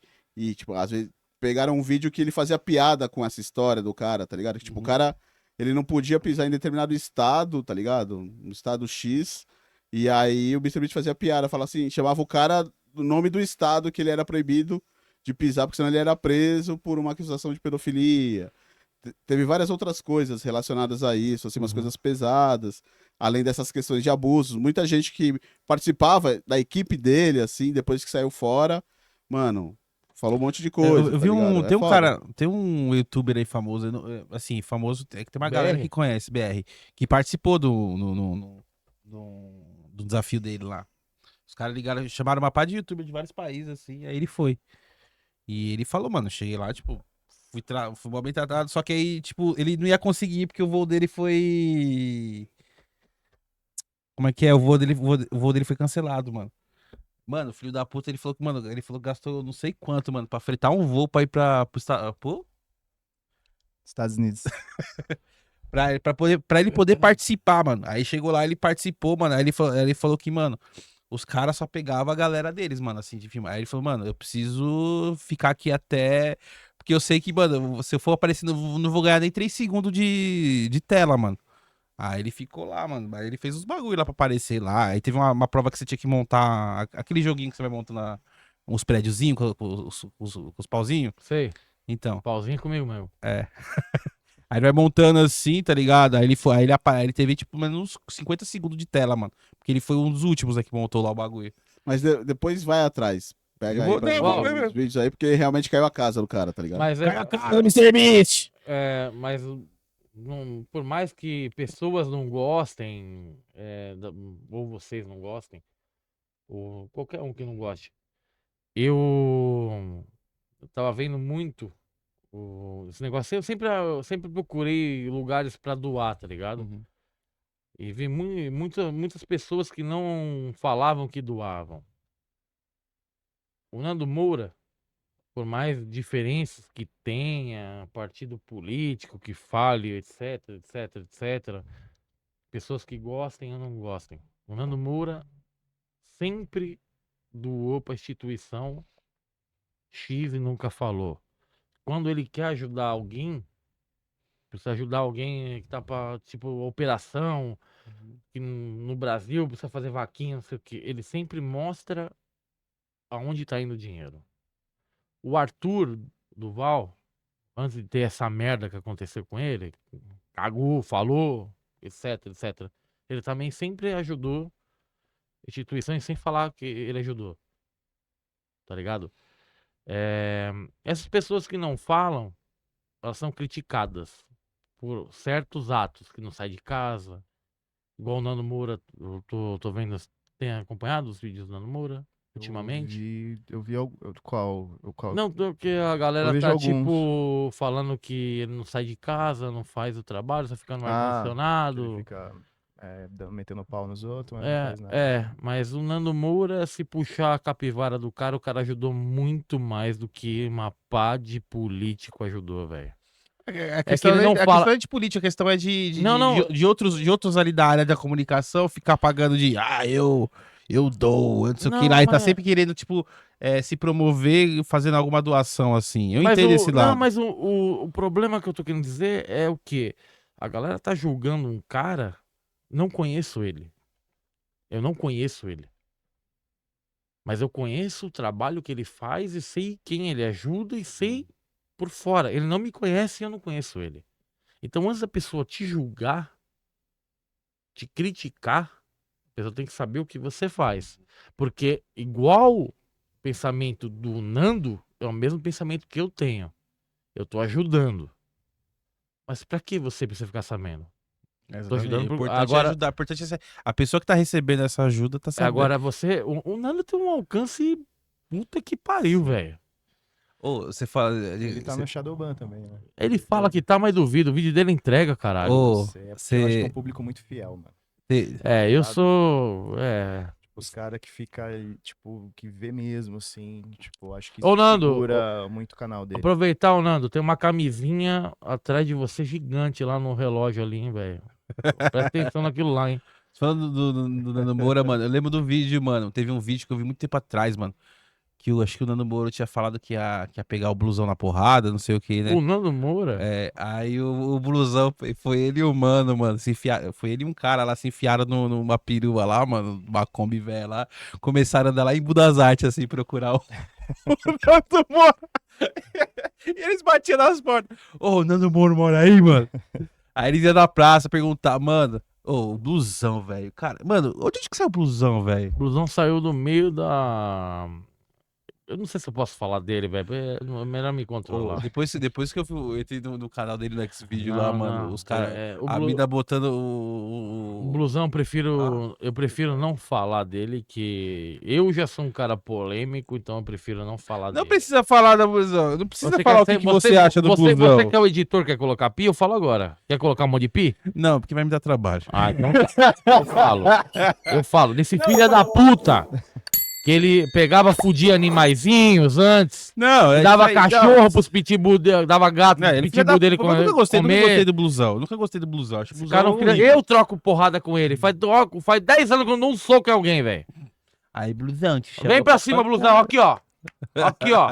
tipo, às vezes pegaram um vídeo que ele fazia piada com essa história do cara, tá ligado? Que, tipo, o cara, ele não podia pisar em determinado estado, tá ligado? No estado X. E aí o MrBeast fazia piada, falava assim, chamava o cara do nome do estado que ele era proibido de pisar, porque senão ele era preso por uma acusação de pedofilia. Teve várias outras coisas relacionadas a isso, assim, umas coisas pesadas, além dessas questões de abusos. Muita gente que participava da equipe dele, assim, depois que saiu fora, mano, falou um monte de coisa. Eu tá vi ligado? tem um foda. cara, tem um youtuber aí famoso, assim, famoso, é que tem uma galera BR? que conhece, BR, que participou do desafio dele lá. Os caras ligaram, chamaram uma pá de youtuber de vários países, assim, aí ele foi. E ele falou, mano, cheguei lá, tipo, fui mal bem tratado, só que aí, tipo, ele não ia conseguir porque o voo dele foi... Como é que é? O voo dele foi cancelado, mano. Mano, o filho da puta, ele falou que, mano, ele falou que gastou não sei quanto, mano, pra fretar um voo pra ir Estados Unidos. pra ele poder participar, mano. Aí chegou lá, ele participou, mano. Aí ele falou que, mano, os caras só pegavam a galera deles, mano, assim, de filmar. Aí ele falou, mano, eu preciso ficar aqui até. Porque eu sei que, mano, se eu for aparecer, não vou ganhar nem 3 segundos de tela, mano. Aí ele ficou lá, mano. Aí ele fez os bagulho lá pra aparecer lá. Aí teve uma prova que você tinha que montar aquele joguinho que você vai montando uns prédiozinhos com os pauzinhos. Sei. Então. Pauzinho comigo mesmo. É. Aí ele vai montando assim, tá ligado? Aí ele teve, tipo, menos uns 50 segundos de tela, mano. Porque ele foi um dos últimos que montou lá o bagulho. Mas depois vai atrás. Pega Eu aí vou- pra não, ver vou ver os mesmo. vídeos aí, porque realmente caiu a casa do cara, tá ligado? Mas Mr. Beast! mas por mais que pessoas não gostem, ou vocês não gostem, ou qualquer um que não goste, eu tava vendo muito esse negócio. Eu sempre procurei lugares pra doar, tá ligado? Uhum. E vi muitas pessoas que não falavam que doavam. O Nando Moura, por mais diferenças que tenha, partido político que fale, etc, etc, etc, pessoas que gostem ou não gostem. O Nando Moura sempre doou pra instituição X e nunca falou. Quando ele quer ajudar alguém, precisa ajudar alguém que tá pra, tipo, operação, que no Brasil precisa fazer vaquinha, não sei o que. Ele sempre mostra aonde tá indo o dinheiro. O Arthur Duval, antes de ter essa merda que aconteceu com ele, cagou, falou, etc, etc. Ele também sempre ajudou instituições sem falar que ele ajudou. Tá ligado? Essas pessoas que não falam, elas são criticadas por certos atos, que não sai de casa. Igual o Nando Moura, eu tô vendo, tem acompanhado os vídeos do Nando Moura ultimamente? Eu vi qual? Não, porque a galera Eu vejo tá, alguns. tipo, falando que ele não sai de casa, não faz o trabalho, só fica no Ele ar-condicionado. fica metendo pau nos outros, mas não faz nada. Mas o Nando Moura, se puxar a capivara do cara, o cara ajudou muito mais do que uma pá de político ajudou, velho. A que ele não a fala- questão é de política, a questão é Não. de outros ali da área da comunicação ficar pagando eu dou, eu não sei o que Não, lá, e tá mas- sempre querendo, tipo, se promover fazendo alguma doação, assim. Eu Mas entendo esse lado. Não, mas o problema que eu tô querendo dizer é o quê? A galera tá julgando um cara, não conheço ele. Eu não conheço ele. Mas eu conheço o trabalho que ele faz e sei quem ele ajuda e sei por fora. Ele não me conhece e eu não conheço ele. Então, antes da pessoa te julgar, te criticar, a pessoa tem que saber o que você faz. Porque igual o pensamento do Nando é o mesmo pensamento que eu tenho. Eu tô ajudando. Mas pra que você precisa ficar sabendo? Tô ajudando O por- importante agora- é ajudar. O importante é a pessoa que tá recebendo essa ajuda tá sabendo. Agora você. O Nando tem um alcance. Puta que pariu, velho. Ô, você fala. Ele tá no Shadowban também, né? Ele fala que tá, mas duvido. O vídeo dele entrega, caralho. Ô, Eu acho que é você. um público muito fiel, mano. Eu sou. Os caras que fica, tipo, que vê mesmo, assim, tipo, acho que Ô, Nando, segura muito o canal dele. Aproveitar, ô Nando, tem uma camisinha atrás de você gigante lá no relógio ali, hein, velho. Presta atenção naquilo lá, hein. Falando do Nando Moura, mano, eu lembro do vídeo, mano. Teve um vídeo que eu vi muito tempo atrás, mano. Que eu acho que o Nando Moura tinha falado que ia pegar o blusão na porrada, não sei o que, né? O Nando Moura. Aí o blusão foi ele e o mano, se enfiar, foi ele e um cara lá se enfiaram numa perua lá, mano, uma Kombi velha lá. Começaram a andar lá em Budas Artes, assim, procurar o Nando Moura. E eles batiam nas portas. Ô, o Nando Moura mora aí, mano. Aí eles iam na praça perguntar, mano, o blusão, velho. Cara, mano, onde que saiu o blusão, velho? O blusão saiu do meio da. Eu não sei se eu posso falar dele, velho. É melhor me controlar. Depois que eu entrei no canal dele no Xvideo lá, Não, mano, não. os caras. O A Blu- mina botando o Blusão, eu prefiro não falar dele, que eu já sou um cara polêmico, então eu prefiro não falar Não dele. precisa falar da Blusão. Não precisa Você falar quer o que, ser- que você acha do você Blusão. que é o editor, quer colocar pi? Eu falo agora. Quer colocar um monte de pi? Não, porque vai me dar trabalho. Ah, então eu falo. Eu falo. Desse filho da puta, que ele pegava, fudia animaizinhos antes, Não, dava isso aí, cachorro pros pitbull, dava gato Não, pros ele filha pitbull da dele puta, eu nunca gostei comer. do Blusão. Nunca gostei do Blusão. Acho que o Esse Blusão cara é não filha- horrível. Eu troco porrada com ele. Faz 10 anos que eu não soco em alguém, velho. Aí, Blusão, te chama Vem pra cima, Blusão. Aqui, ó. Aqui, ó.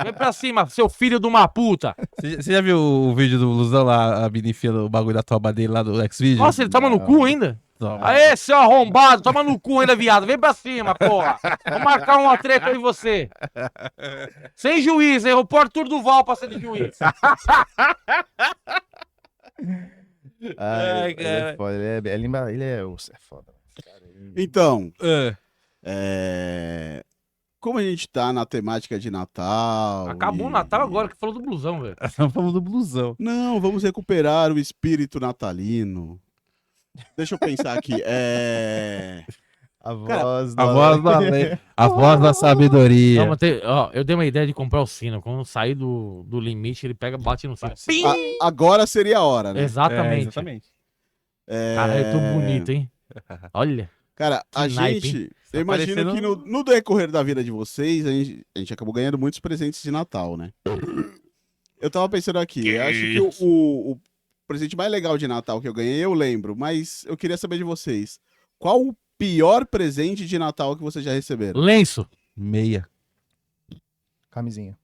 Vem pra cima, seu filho de uma puta. Você já viu o vídeo do Blusão lá, a mina enfiando o bagulho da toba dele lá do Xvideo? Nossa, ele toma no cu ainda? Toma. Aê, seu arrombado, toma no cu ainda, viado. Vem pra cima, porra. Vou marcar uma treta aí em você. Sem juiz, hein? Eu porto tudo do Val pra ser de juiz. Ai, Ai, ele cara. é foda, ele é foda. Então, É. como a gente tá na temática de Natal... Acabou o Natal agora que falou do blusão, velho. Estamos falando do Blusão. Não, vamos recuperar o espírito natalino. Deixa eu pensar aqui. A voz A voz da lei. A voz da sabedoria. Não, mas ó, eu dei uma ideia de comprar o sino. Quando sair do limite, ele pega, bate no sino. Pim! Agora seria a hora, né? Exatamente. Exatamente. Caralho, eu tô bonito, hein? Olha. Cara, a Que naipe, gente... Eu imagino parecendo- que no decorrer da vida de vocês, a gente acabou ganhando muitos presentes de Natal, né? Eu tava pensando aqui, eu acho que o presente mais legal de Natal que eu ganhei, eu lembro, mas eu queria saber de vocês. Qual o pior presente de Natal que vocês já receberam? Lenço. Meia. Camisinha.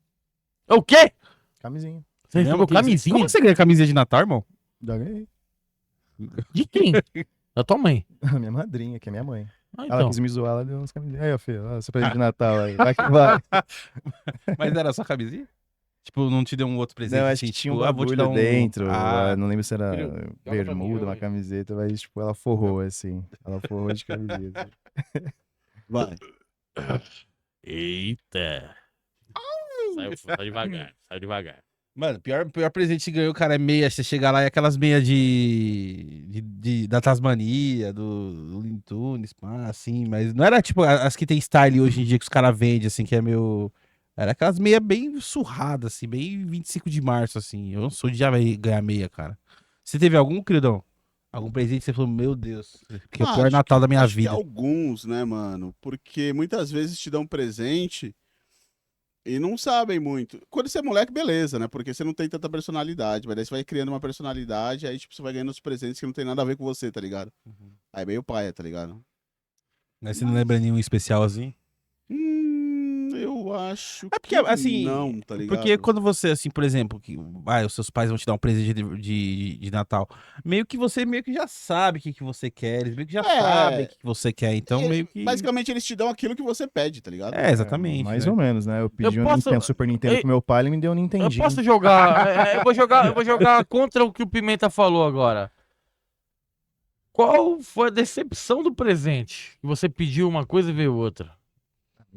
O quê? Camisinha. Você recebeu camisinha? Como você ganha camisinha de Natal, irmão? Já ganhei. De quem? Da tua mãe. A minha madrinha, que é minha mãe. Ah, Ela então. quis me zoar, ela deu umas camisinhas. Aí, ó, filho, ó, seu presente de Natal aí. Vai que vai. Mas era só camisinha? Tipo, não te deu um outro presente? Não, acho assim, que tinha um tipo, ah, vou te bagulho dar dentro. Ah, Não lembro se era Filho, joga pra mim, bermuda, joga uma aí. camiseta, mas tipo, ela forrou assim. Ela forrou de camiseta. Vai. Eita. Saiu devagar, saiu devagar. Mano, pior presente que ganhou, cara, é meia. Você chegar lá e aquelas meias da Tasmania, do Looney Tunes, pá, assim. Mas não era tipo as que tem style hoje em dia que os caras vendem, assim, que é meio... Era aquelas meias bem surradas, assim, bem 25 de março, assim. Eu não sou de já ganhar meia, cara. Você teve algum, queridão? Algum presente que você falou, meu Deus, que é o pior acho Natal da minha Acho que vida. alguns, né, mano? Porque muitas vezes te dão presente e não sabem muito. Quando você é moleque, beleza, né? Porque você não tem tanta personalidade. Mas daí você vai criando uma personalidade, aí tipo, você vai ganhando os presentes que não tem nada a ver com você, tá ligado? Aí é meio paia, tá ligado? Mas você não lembra nenhum especial assim? Eu acho É porque, que assim, não, tá ligado? Porque quando você, assim, por exemplo, que os seus pais vão te dar um presente de Natal, meio que você meio que já sabe o que você quer, eles meio que já sabem o que você quer, então meio que... Basicamente, eles te dão aquilo que você pede, tá ligado? É, exatamente. Mais né? ou menos, né? Eu pedi Eu um posso- Nintendo, Super Nintendo Ei, pro meu pai, ele me deu um Eu Nintendinho. posso jogar. Eu vou jogar contra o que o Pimenta falou agora. Qual foi a decepção do presente? Que você pediu uma coisa e veio outra.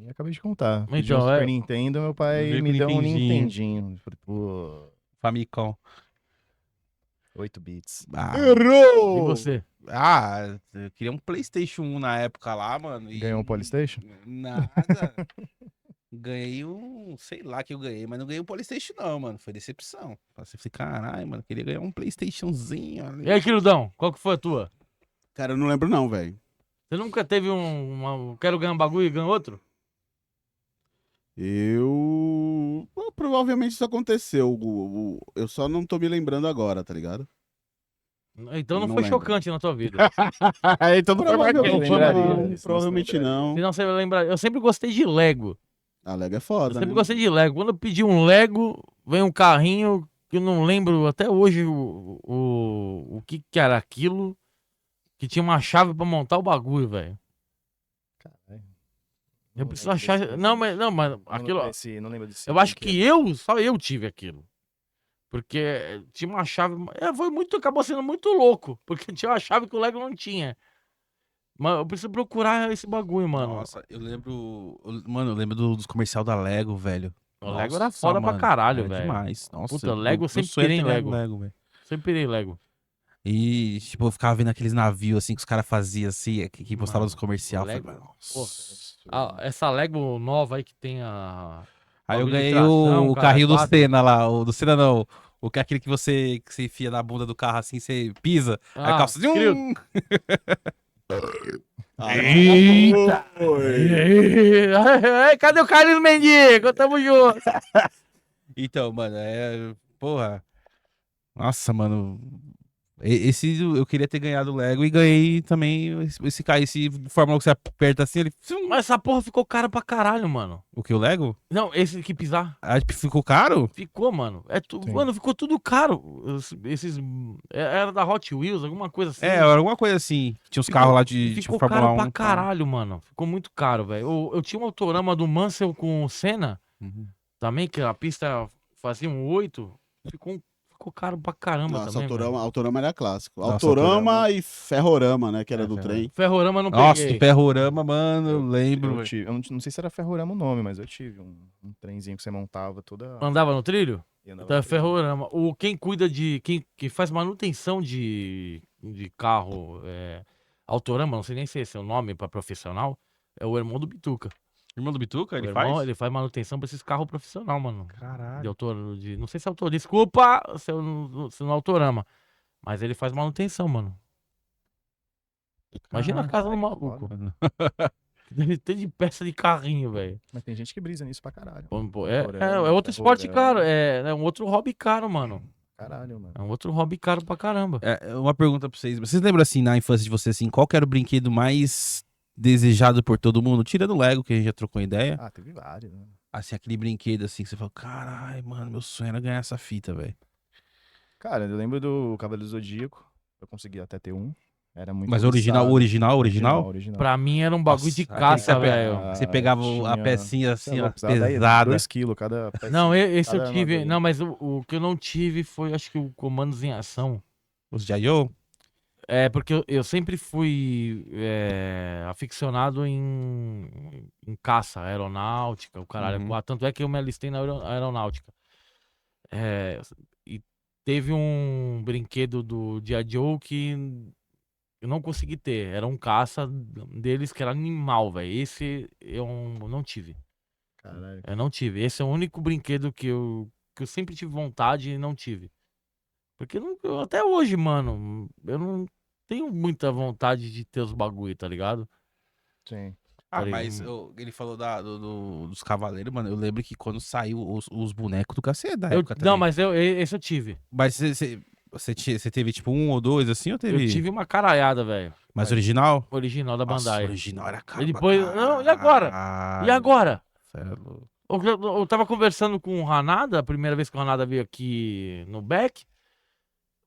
Eu acabei de contar. Pedi Então, um Super é- Nintendo, meu pai Veio me com deu um Nintendinho. Nintendinho. Falei, pô, Famicom. 8 bits. Ah, E Errou! você? eu queria um PlayStation 1 na época lá, mano. e- Ganhou um Polystation? Nada. Ganhei um, sei lá que eu ganhei, mas não ganhei um PlayStation não, mano. Foi decepção. Você fica, caralho, mano, queria ganhar um PlayStationzinho ali. E aí, queridão, qual que foi a tua? Cara, eu não lembro não, velho. Você nunca teve quero ganhar um bagulho e ganhar outro? Provavelmente isso aconteceu. Eu só não tô me lembrando agora, tá ligado? Então não, Não foi lembro. chocante na tua vida. Então não foi marcante. Provavelmente Lembraria. Provavelmente não. Senão você vai lembrar. Eu sempre gostei de Lego. A Lego é Eu foda, sempre né? gostei de Lego. Quando eu pedi um Lego, vem um carrinho que eu não lembro até hoje o que era aquilo. Que tinha uma chave pra montar o bagulho, velho. Eu preciso achar. Não, mas aquilo. Não lembro desse. Eu acho que só eu tive aquilo. Porque tinha uma chave. Acabou sendo muito louco. Porque tinha uma chave que o Lego não tinha. Mas eu preciso procurar esse bagulho, mano. Nossa, eu lembro. Mano, eu lembro dos comercial da Lego, velho. O Lego era Nossa, foda pra mano, caralho, era velho. demais. Nossa, Puta, Lego eu sempre sonho é pirei em ter ganho Lego. velho. Sempre pirei em Lego. E, tipo, eu ficava vendo aqueles navios, assim, que os caras faziam, assim, que postava Mano, nos comercial. Lego, Falei, pô. nossa. Essa Lego nova aí que tem a. Aí eu bagulho de ganhei tração, o cara, carrinho do quatro. Senna lá. O do Senna não. O que é aquele que você enfia na bunda do carro assim, você pisa. Aí a calça. Criu. Eita! Ei, cadê o Carlinhos Mendigo? Tamo junto. Então, mano, porra. Nossa, mano. Esse eu queria ter ganhado o Lego e ganhei também esse Fórmula que você aperta assim, ele. Mas essa porra ficou cara pra caralho, mano. O que, o Lego? Não, esse que pisar. Ah, ficou caro? Ficou, mano. Sim. Mano, ficou tudo caro. Esses. Era da Hot Wheels, alguma coisa assim. Era alguma coisa assim. Tinha uns carros lá de tipo, Ficou Fórmula caro 1. pra tal. caralho, mano. Ficou muito caro, velho. Eu tinha um autorama do Mansell com o Senna, Uhum. também, que a pista fazia um 8. Ficou caro pra caramba Nossa, também, velho. Autorama era clássico. Nossa, Autorama Autorama. e Ferrorama, né? Que era do Ferrorama. trem. Ferrorama eu não Nossa, peguei. do Ferrorama, mano, eu lembro. Eu velho. tive, eu não sei se era Ferrorama o nome, mas eu tive um trenzinho que você montava toda. Andava no trilho? e andava Então é no trilho. Ferrorama. Quem cuida de. Quem faz manutenção de carro, Autorama, não sei nem se esse é o nome pra profissional, é o irmão do Bituca. Irmão do Bituca, O ele irmão, faz? ele faz manutenção pra esses carros profissional, mano. De Caralho. autor, não sei se é autor. Desculpa se não é Autorama. Mas ele faz manutenção, mano. Imagina a casa do maluco. Mano. Deve ter de peça de carrinho, velho. Mas tem gente que brisa nisso pra caralho. Pô, Ferrorama, é outro esporte Ferrorama. caro. É um outro hobby caro, mano. Caralho, mano. É um outro hobby caro pra caramba. Uma pergunta pra vocês. Vocês lembram, assim, na infância de vocês, assim, qual que era o brinquedo mais desejado por todo mundo? Tirando o Lego, que a gente já trocou ideia. Ah, teve vários, né? Assim, aquele brinquedo, assim, que você fala, caralho, mano, meu sonho era ganhar essa fita, velho. Cara, eu lembro do Cavaleiro do Zodíaco. Eu consegui até ter um. Era muito Mas original? original. Pra mim era um bagulho Nossa, de aquele caça, que você velho. Você pegava a pecinha, assim, ó, pesada. 2 quilos cada pecinha. Não, esse eu cada tive. armadura. Não, mas o que eu não tive foi, acho que o Comandos em Ação. Os J.O.? É, porque eu sempre fui aficionado em caça, aeronáutica, o caralho. Uhum. Tanto é que eu me alistei na aeronáutica. E teve um brinquedo do G.I. Joe que eu não consegui ter. Era um caça deles que era animal, velho. Esse eu não tive. Caralho. Eu não tive. Esse é o único brinquedo que eu sempre tive vontade e não tive. Porque até hoje, mano, eu não tenho muita vontade de ter os bagulho, tá ligado? Sim. Ah, Falei, mas ele falou dos Cavaleiros, mano. Eu lembro que quando saiu os bonecos do cacete da época Não, também. mas esse eu tive. Mas você teve tipo um ou dois assim, ou teve? Eu tive uma caralhada, velho. Mas original? Original da Nossa, Bandai. original era caro. E depois. Não, e agora? E agora? Cê é louco. Eu tava conversando com o Hanada, a primeira vez que o Hanada veio aqui no Beck.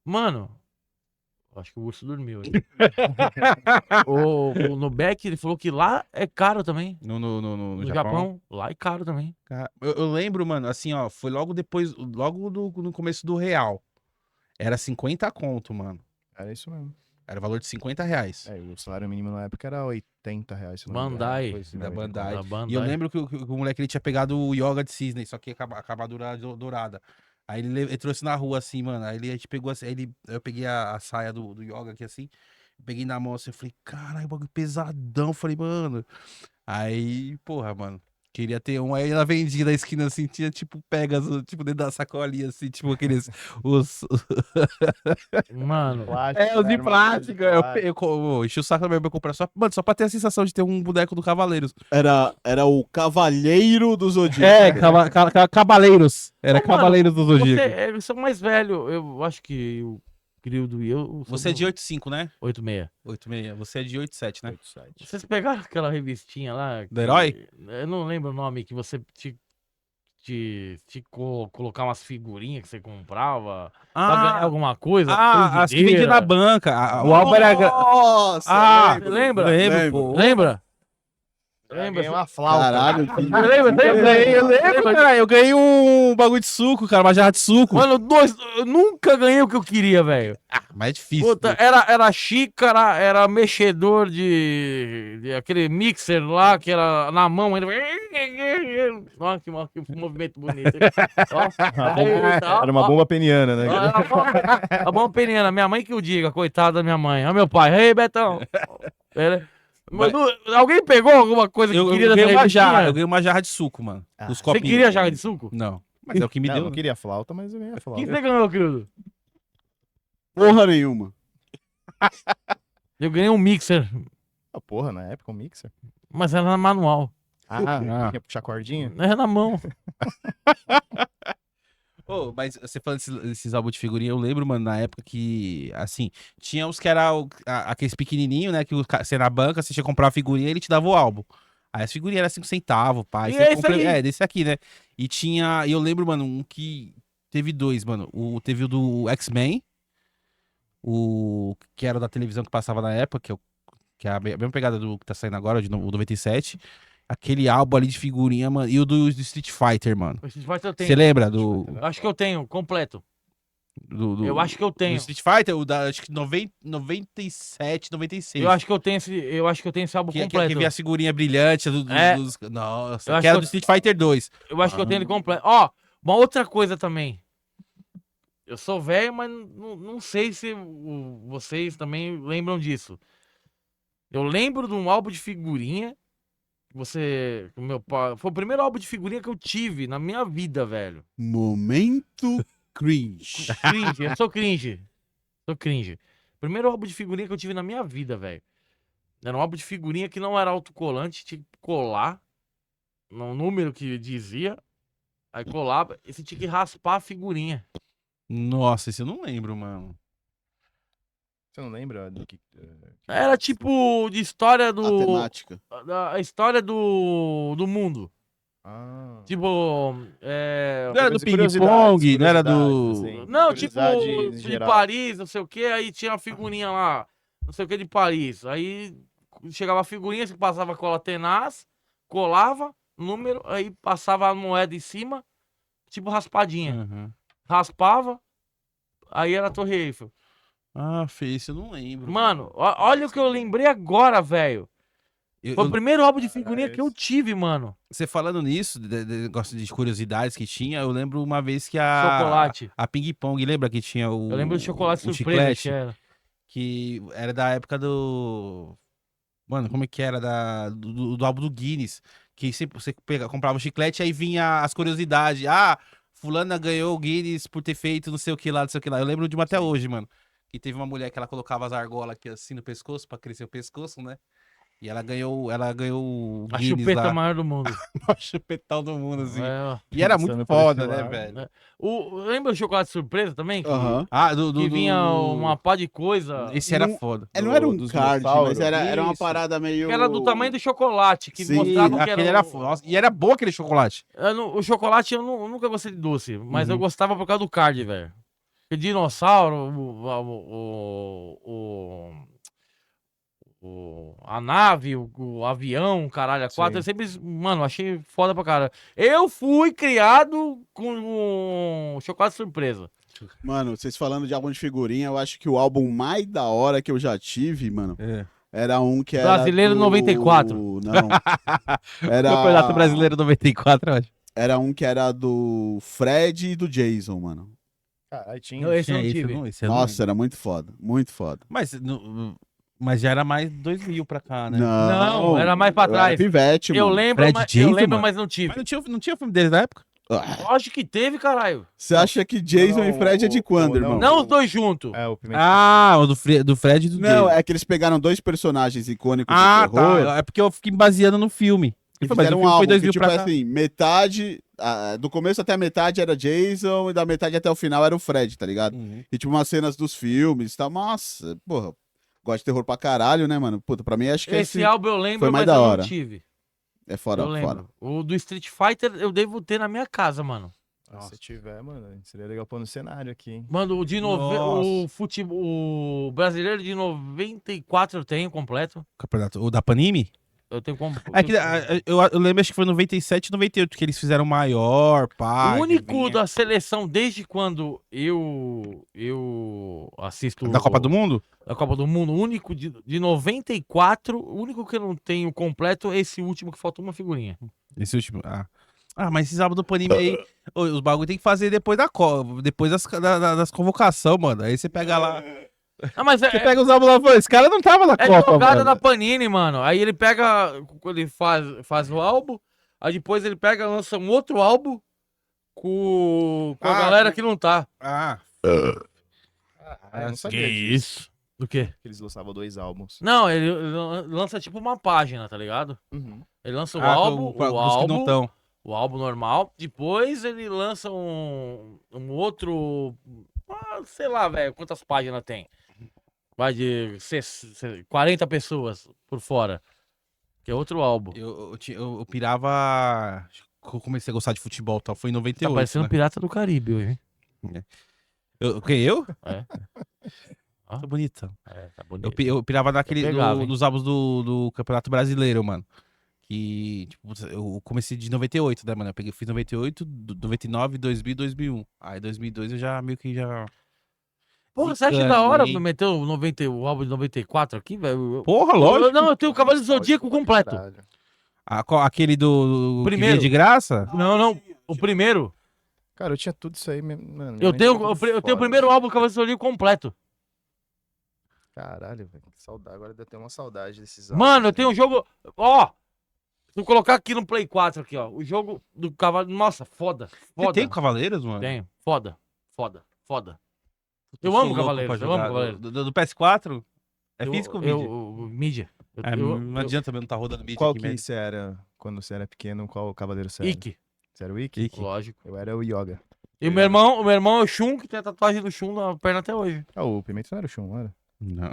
Mano, acho que o urso dormiu. No Beck, ele falou que lá é caro também. No No Japão, lá é caro também. Eu lembro, mano, assim, ó, foi logo depois, no começo do real. Era 50 conto, mano. Era isso mesmo. Era o valor de 50 reais. O salário mínimo na época era R$ 80. Se não me engano. Bandai. Coisa assim, Da 90 Bandai. Da Bandai. E eu lembro que o moleque ele tinha pegado o Yoga de Cisne, só que acabadura dourada. Aí ele trouxe na rua assim, mano. Aí a gente pegou assim, eu peguei a saia do Yoga aqui assim, peguei na mão assim, eu falei, caralho, bagulho pesadão. Eu falei, mano. Aí, porra, mano. Queria ter um, aí ela vendia na esquina assim, tinha tipo Pegasus, tipo dentro da sacolinha assim, tipo aqueles, Mano, os de plástico. Eu enchi o saco mesmo pra comprar só, mano, só pra ter a sensação de ter um boneco do Cavaleiros. Era o Cavalheiro do Zodíaco. Cavaleiros. Era Ô, mano, Cavaleiros do Zodíaco. Eles são mais velhos. Eu acho que o Grildo e eu. Você é de 85, né? 86. 86. Você é de 87, né? Vocês pegaram aquela revistinha lá? Do herói? Eu não lembro o nome, que você colocar umas figurinhas que você comprava pra ganhar alguma coisa. as que vendia frigideira. na banca. O álbum era. Nossa! Ah, lembro. lembra? Lembro, Lembro. pô. Lembra? Ganhei uma flauta. Caralho, que... Eu lembro, cara. Eu ganhei um bagulho de suco, cara, uma jarra de suco. Mano, eu nunca ganhei o que eu queria, velho. Mas é difícil. Puta, era xícara, era mexedor de aquele mixer lá, que era na mão ainda. Olha que movimento bonito. Era uma bomba peniana, né? A bomba peniana, minha mãe que o diga, coitada da minha mãe. Olha meu pai, ei, Betão. Mano, alguém pegou alguma coisa que Eu queria ganhei dessa uma revistinha? jarra, eu ganhei uma jarra de suco, mano. Os Você copinhos. queria jarra de suco? Não. Mas é o que me Não, deu. eu não queria flauta, mas eu ganhei a O que flauta. você ganhou, querido? Porra nenhuma. Eu ganhei um mixer, Ah, porra, na época, um mixer. mas era na manual. Ah, ia puxar cordinha? Era na mão. Ô, mas você falando desses álbuns de figurinha, eu lembro, mano, na época que, assim, tinha uns que era aqueles pequenininhos, né, que você na banca, você tinha que comprar uma figurinha e ele te dava o álbum. Aí as figurinhas eram 5 centavos, pá. E Você esse aí? É, desse aqui, né? E eu lembro, mano, um que teve dois, mano. Teve o do X-Men, que era da televisão que passava na época, que é a mesma pegada do que tá saindo agora, o 97. Aquele álbum ali de figurinha, mano. E o do Street Fighter, mano. O Street Fighter eu tenho. Você lembra Eu acho que eu tenho, completo. do Eu acho que eu do tenho. Street Fighter? O da, acho que 97, 96. Eu acho que eu tenho esse álbum que completo. via a figurinha brilhante É. Nossa, Eu acho que era que do Street Fighter 2. Eu acho que eu tenho ele completo. Ó, uma outra coisa também. Eu sou velho, mas não sei se vocês também lembram disso. Eu lembro de um álbum de figurinha. O meu pai. Foi o primeiro álbum de figurinha que eu tive na minha vida, velho. Momento cringe. Cringe, eu sou cringe. Sou cringe. Primeiro álbum de figurinha que eu tive na minha vida, velho. Era um álbum de figurinha que não era autocolante, tinha que colar no número que dizia. Aí colava e você tinha que raspar a figurinha. Nossa, esse eu não lembro, mano. Você não lembra do que... Era tipo de história A do. temática. A história do mundo. Ah. Tipo. Não era do Curiosidades, ping-pong, não era do. curiosidades, assim. Não, tipo Curiosidades de gerais. Paris, não sei o que, aí tinha a figurinha lá, não sei o que de Paris. Aí chegava a figurinha, você passava cola tenaz, colava, número, aí passava a moeda em cima, tipo raspadinha. Uhum. Raspava, aí era a Torre Eiffel. Ah, fez, eu não lembro. Mano, olha o que eu lembrei agora, velho. Foi o primeiro álbum de figurinha que eu tive, mano. Você falando nisso, negócio de curiosidades que tinha, eu lembro uma vez que a. Chocolate. A ping-pong, lembra que tinha o. Eu lembro do chocolate o surpresa chiclete, que era. que era da época do. Mano, como é que era? Do álbum do Guinness. Que sempre você comprava o chiclete, aí vinha as curiosidades. Ah, fulana ganhou o Guinness por ter feito não sei o que lá, não sei o que lá. Eu lembro de uma até hoje, mano. E teve uma mulher que ela colocava as argolas aqui assim no pescoço, pra crescer o pescoço, né? E ela ganhou o A Guinness chupeta lá. maior do mundo. O chupetão do mundo, assim. É. E era muito Passando por foda, esse né, lado. velho? Lembra o chocolate surpresa também? Aham. Ah, Que vinha uma pá de coisa. Esse era Não- foda. Não era um dos card, mas dinossauros. era uma Isso. parada meio... Que era do tamanho do chocolate, que Sim, mostrava que Aquele era. era foda. Nossa, e era bom aquele chocolate. O chocolate eu nunca gostei de doce, mas eu Uhum. gostava por causa do card, velho. O dinossauro, a nave, o avião, caralho, a quatro, eu Sim. sempre, mano, achei foda pra cara. Eu fui criado com chocolate surpresa. Mano, vocês falando de álbum de figurinha, eu acho que o álbum mais da hora que eu já tive, mano, era um que era Brasileiro do... 94. Não. Campeonato Brasileiro 94, eu acho. Era um que era do Fred e do Jason, mano. Caralho, tinha. Esse eu não tive. esse eu não Nossa, lembro. era muito foda, muito foda. Mas já era mais 2000 pra cá, né? Não, era mais pra eu era trás. pivete, Eu mano. lembro, Fred mas, Jason, mano? mas não tive. Mas não tinha filme deles na época? Ah, Lógico que teve, caralho. Você acha que Jason Não, e Fred é de quando, não. irmão? Não os dois juntos. É, o Pimenta. Ah, o do Fred e do Não, Jason. é que eles pegaram dois personagens icônicos Ah, do terror tá. É porque eu fiquei baseando no filme. e Mas o fizeram um filme foi álbum 2000 que, tipo pra cá. assim, metade... do começo até a metade era Jason e da metade até o final era o Fred, tá ligado? Uhum. E tipo umas cenas dos filmes e tal. Nossa, porra. Gosto de terror pra caralho, né, mano? Puta, pra mim acho que Esse álbum eu lembro, foi mais mas da eu hora. não tive. é fora, Eu lembro. fora. O do Street Fighter eu devo ter na minha casa, mano. Se tiver, mano, seria legal pôr no cenário aqui, hein? Mano, o de Nossa. o brasileiro de 94 eu tenho completo. Campeonato. O da Panini? Eu tenho como. É que, eu lembro, acho que foi 97, 98 que eles fizeram maior, pá. O que único vinha. da seleção, desde quando eu assisto Da Copa do Mundo? a Copa do Mundo, o único de 94, o único que eu não tenho completo é esse último que falta uma figurinha. Esse último. Mas esses álbuns do Panini aí, os bagulho tem que fazer depois depois das convocações, mano. Aí você pega lá. Ah, mas Você pega os álbuns lá e fala, esse cara não tava na é Copa, jogada mano. da Panini, mano. Aí ele pega, ele faz o álbum, aí depois ele pega, lança um outro álbum com a galera que não tá. Eu não Que sabia disso. isso? Do quê? Que eles lançavam 2 álbuns. Não, ele lança tipo uma página, tá ligado? Uhum. Ele lança o Ah, álbum, pros que não tão. o álbum normal. Depois ele lança um outro. Sei lá, velho, quantas páginas tem. Vai de 40 pessoas por fora. Que é outro álbum. Eu pirava. Eu comecei a gostar de futebol e tal. Foi em Tá 98. parecendo né? Pirata do Caribe, hein? Quem, eu? É. Tô bonitão. Tá bonito. Eu pirava naquele, pegava, hein? nos álbuns do Campeonato Brasileiro, mano. Que, tipo, eu comecei de 98, né, mano? Fiz 98, 99, 2000, 2001. Aí 2002 eu já meio que já... Porra, você acha da hora Encanei. meter o álbum de 94 aqui, velho? Porra, lógico. Não, eu tenho o Cavaleiro do Zodíaco completo. Caralho. Aquele do que Primeiro. vinha de graça? Não, o primeiro. Cara, eu tinha tudo isso aí, mano. minha Eu mãe tenho, tinha tudo eu tenho o fora. primeiro álbum do Cavaleiro do Zodíaco completo. Caralho, velho. Que saudade. Agora deu até uma saudade desses Mano, eu álbuns, tenho um jogo. Ó! Se eu colocar aqui no Play 4, aqui, ó. O jogo do cavalo. Nossa, foda. Você Foda. tem Cavaleiros, mano? Tenho. Foda. Foda. Foda. Eu Eu sou amo louco Cavaleiros. pra Eu amo jogar. Cavaleiros. Do PS4? É físico ou mídia? Mídia. Não adianta mesmo tá rodando mídia Qual aqui que mesmo. você era quando você era pequeno? Qual cavaleiro você era? Ike. Você era o Ikki? Lógico. Eu era o Yoga. E o meu irmão é o Shun, que tem a tatuagem do Shun na perna até hoje. Ah, o Pimenta não era o Shun, não era? Não.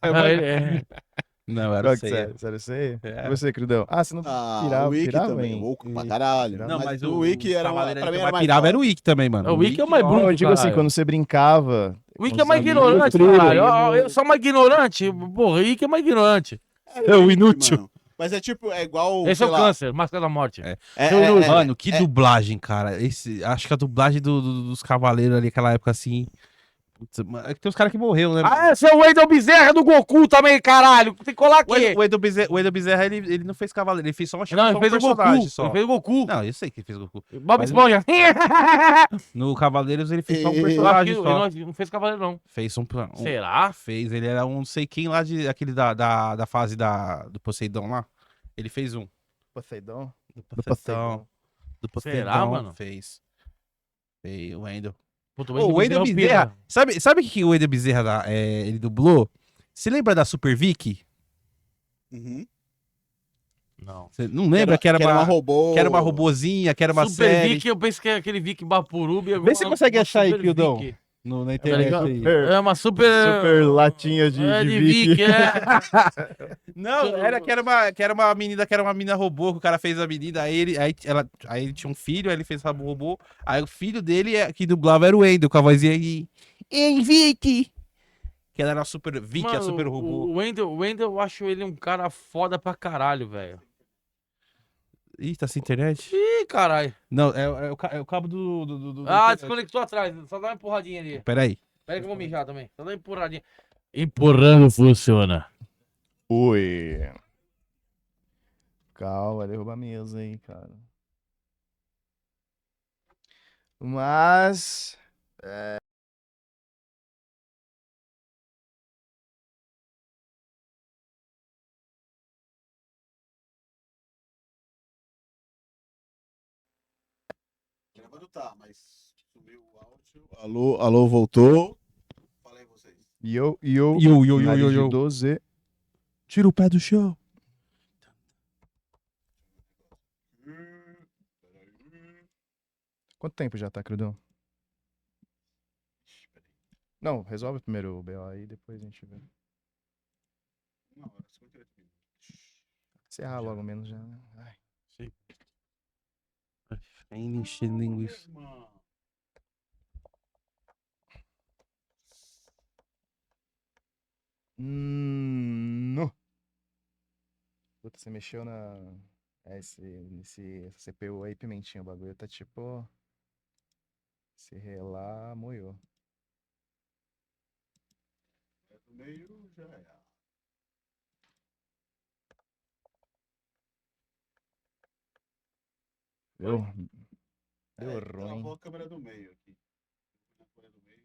É. Não, era Qual o que você Seiya. era? Você era o Seiya? É. E você, Crudão? Ah, você não Ah, o Wiki pirava também, em... louco pra caralho. Não, Não, mas o Wiki era Cavaleiro pra mim que era mais mais pirava era foda. o Wiki também, mano. O Wiki é o mais ó, bruto. Não, eu digo assim, caralho. quando você brincava... O Ike com é mais os amigos, ignorante, primo, caralho. Eu sou mais ignorante. Porra, o Ike é mais ignorante. É o inútil. mano. Mas é tipo, é igual. Esse é sei o lá, câncer, Máscara da Morte. Mano, que dublagem, cara. Acho que a dublagem dos Cavaleiros ali, aquela época assim. Putz, mano, é que tem uns caras que morreram, né? Ah, esse é o Wendel Bezerra do Goku também, caralho. Tem que colar aqui. O Wendel Bezerra, ele não fez Cavaleiro, ele fez só uma Não, ele um fez o Goku. personagem só. Ele fez o Goku. Não, eu sei que ele fez o Goku. Bob Mas- Esponja. No Cavaleiros ele fez só um Eu acho Eu acho personagem que só. ele não fez Cavaleiro, não. Fez Será? Fez, ele era um não sei quem lá, aquele da fase do Poseidon lá. Ele fez um. Poseidon? Do Poseidon. Do Poseidon. Será, mano? Fez. Fez o Wendel. Puta, O Wendel é o Bezerra. Sabe o que o Wendel Bezerra ele dublou? Você lembra da Super Vicky? Uhum. Não. Você não lembra que era uma robô. que era uma robozinha, que era uma Super série? Vic, eu penso que é aquele Vic Bapurubi. Vê se você consegue achar aí, Super Kildão. Vic. Na internet ligado? aí. É uma super... Super latinha de Vicky. Vic, é. Não, que era uma menina robô, que o cara fez a menina, aí ele tinha um filho, aí ele fez essa robô, aí o filho dele que dublava era o Wendel, com a vozinha aí, Ei, Vicky! Que ela era a super Vicky, a Mano, super robô. o Wendel, eu acho ele um cara foda pra caralho, velho. Ih, tá sem internet? Ih, caralho. Não, é o cabo do Ah, internet. desconectou atrás. Só dá uma empurradinha ali. Peraí. Pera que eu vou mijar também. Só dá uma empurradinha. Empurrando funciona. Oi. Calma, derruba a mesa aí, cara. Mas... Gravando tá, mas sumiu o áudio. Alô, alô, voltou. Fala aí vocês. Yo, Yo, de 12. Tira o pé do chão. Quanto tempo já tá, Crudão? Não, resolve primeiro o BO aí, depois a gente vê. Não, era 58 minutos. Encerrar logo menos já, né? Ai. Ainda enchendo linguiça. No. Puta, você mexeu na. Essa CPU aí, pimentinha. O bagulho tá tipo. Se relar, moiou. No meio já é. Deu, deu É, ruim. travou a câmera do meio aqui. A câmera do meio.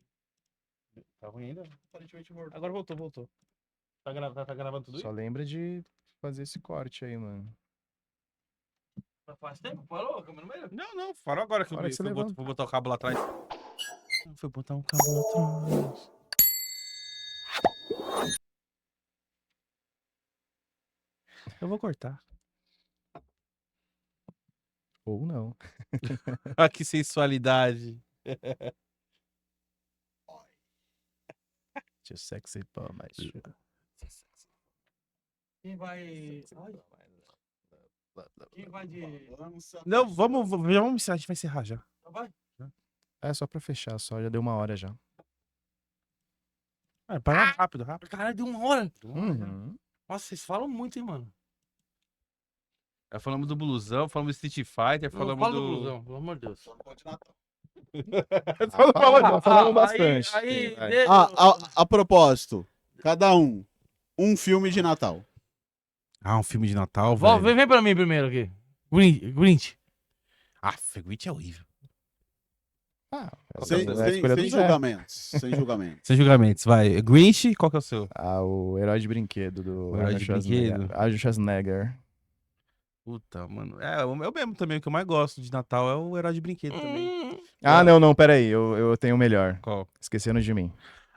Tá ruim ainda? Aparentemente voltou. Agora voltou. Tá gravando tudo Só lembra de fazer esse corte aí, mano. Faz tempo? Parou a câmera no meio? Não, farou agora que eu Hora que você levanta. vou botar o cabo lá atrás. Foi botar um cabo lá atrás. Eu vou cortar. Ou não. Ah, que sensualidade. Too sexy for my shoe. Quem vai. Quem vai de. Não, já vamos encerrar, a gente vai encerrar já. Vai? É só pra fechar, só. Já deu 1 hora já. Para rápido. Caralho, deu 1 hora. Uhum. Nossa, vocês falam muito, hein, mano. Já falamos do blusão, falamos do Street Fighter, Não falamos fala do... do blusão, pelo amor de Deus. Só não pode Natal. Falamos bastante. Aí, Vai. A propósito, cada um filme de Natal. Ah, um filme de Natal, Vem, velho. vem pra mim primeiro aqui. Grinch. Ah, Grinch é horrível. Sem, é a escolha do sem Zé. julgamentos. Sem julgamentos. Sem julgamentos, vai. Grinch, qual que é o seu? O herói de brinquedo do O herói de brinquedo. Arnold Schwarzenegger. Puta, mano. É, eu mesmo também, o que eu mais gosto de Natal é o herói de brinquedo também. Ah, não, peraí. Eu tenho o melhor. Qual? Esquecendo de mim.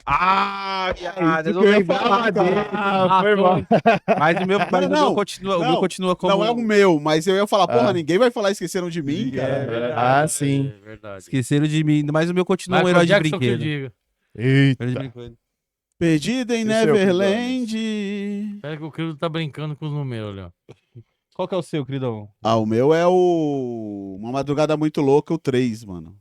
Ah, viado, eu isso não que eu ia ia falar falar, dele. Ah, foi mal. Mas o meu, Não, continua, o não, meu continua como... Não é o meu, mas eu ia falar, porra, Ah. ninguém vai falar esqueceram de mim, cara. Ah, sim. É verdade. Esqueceram de mim, mas o meu continua um Michael herói de Jackson que eu brinquedo. diga. Eita. Herói de brinquedo. Perdida em E o seu, Neverland. Espera que o Cristo tá brincando com os números ali, ó. Qual que é o seu, queridão? Ah, o meu é o Uma Madrugada Muito Louca, o 3, mano.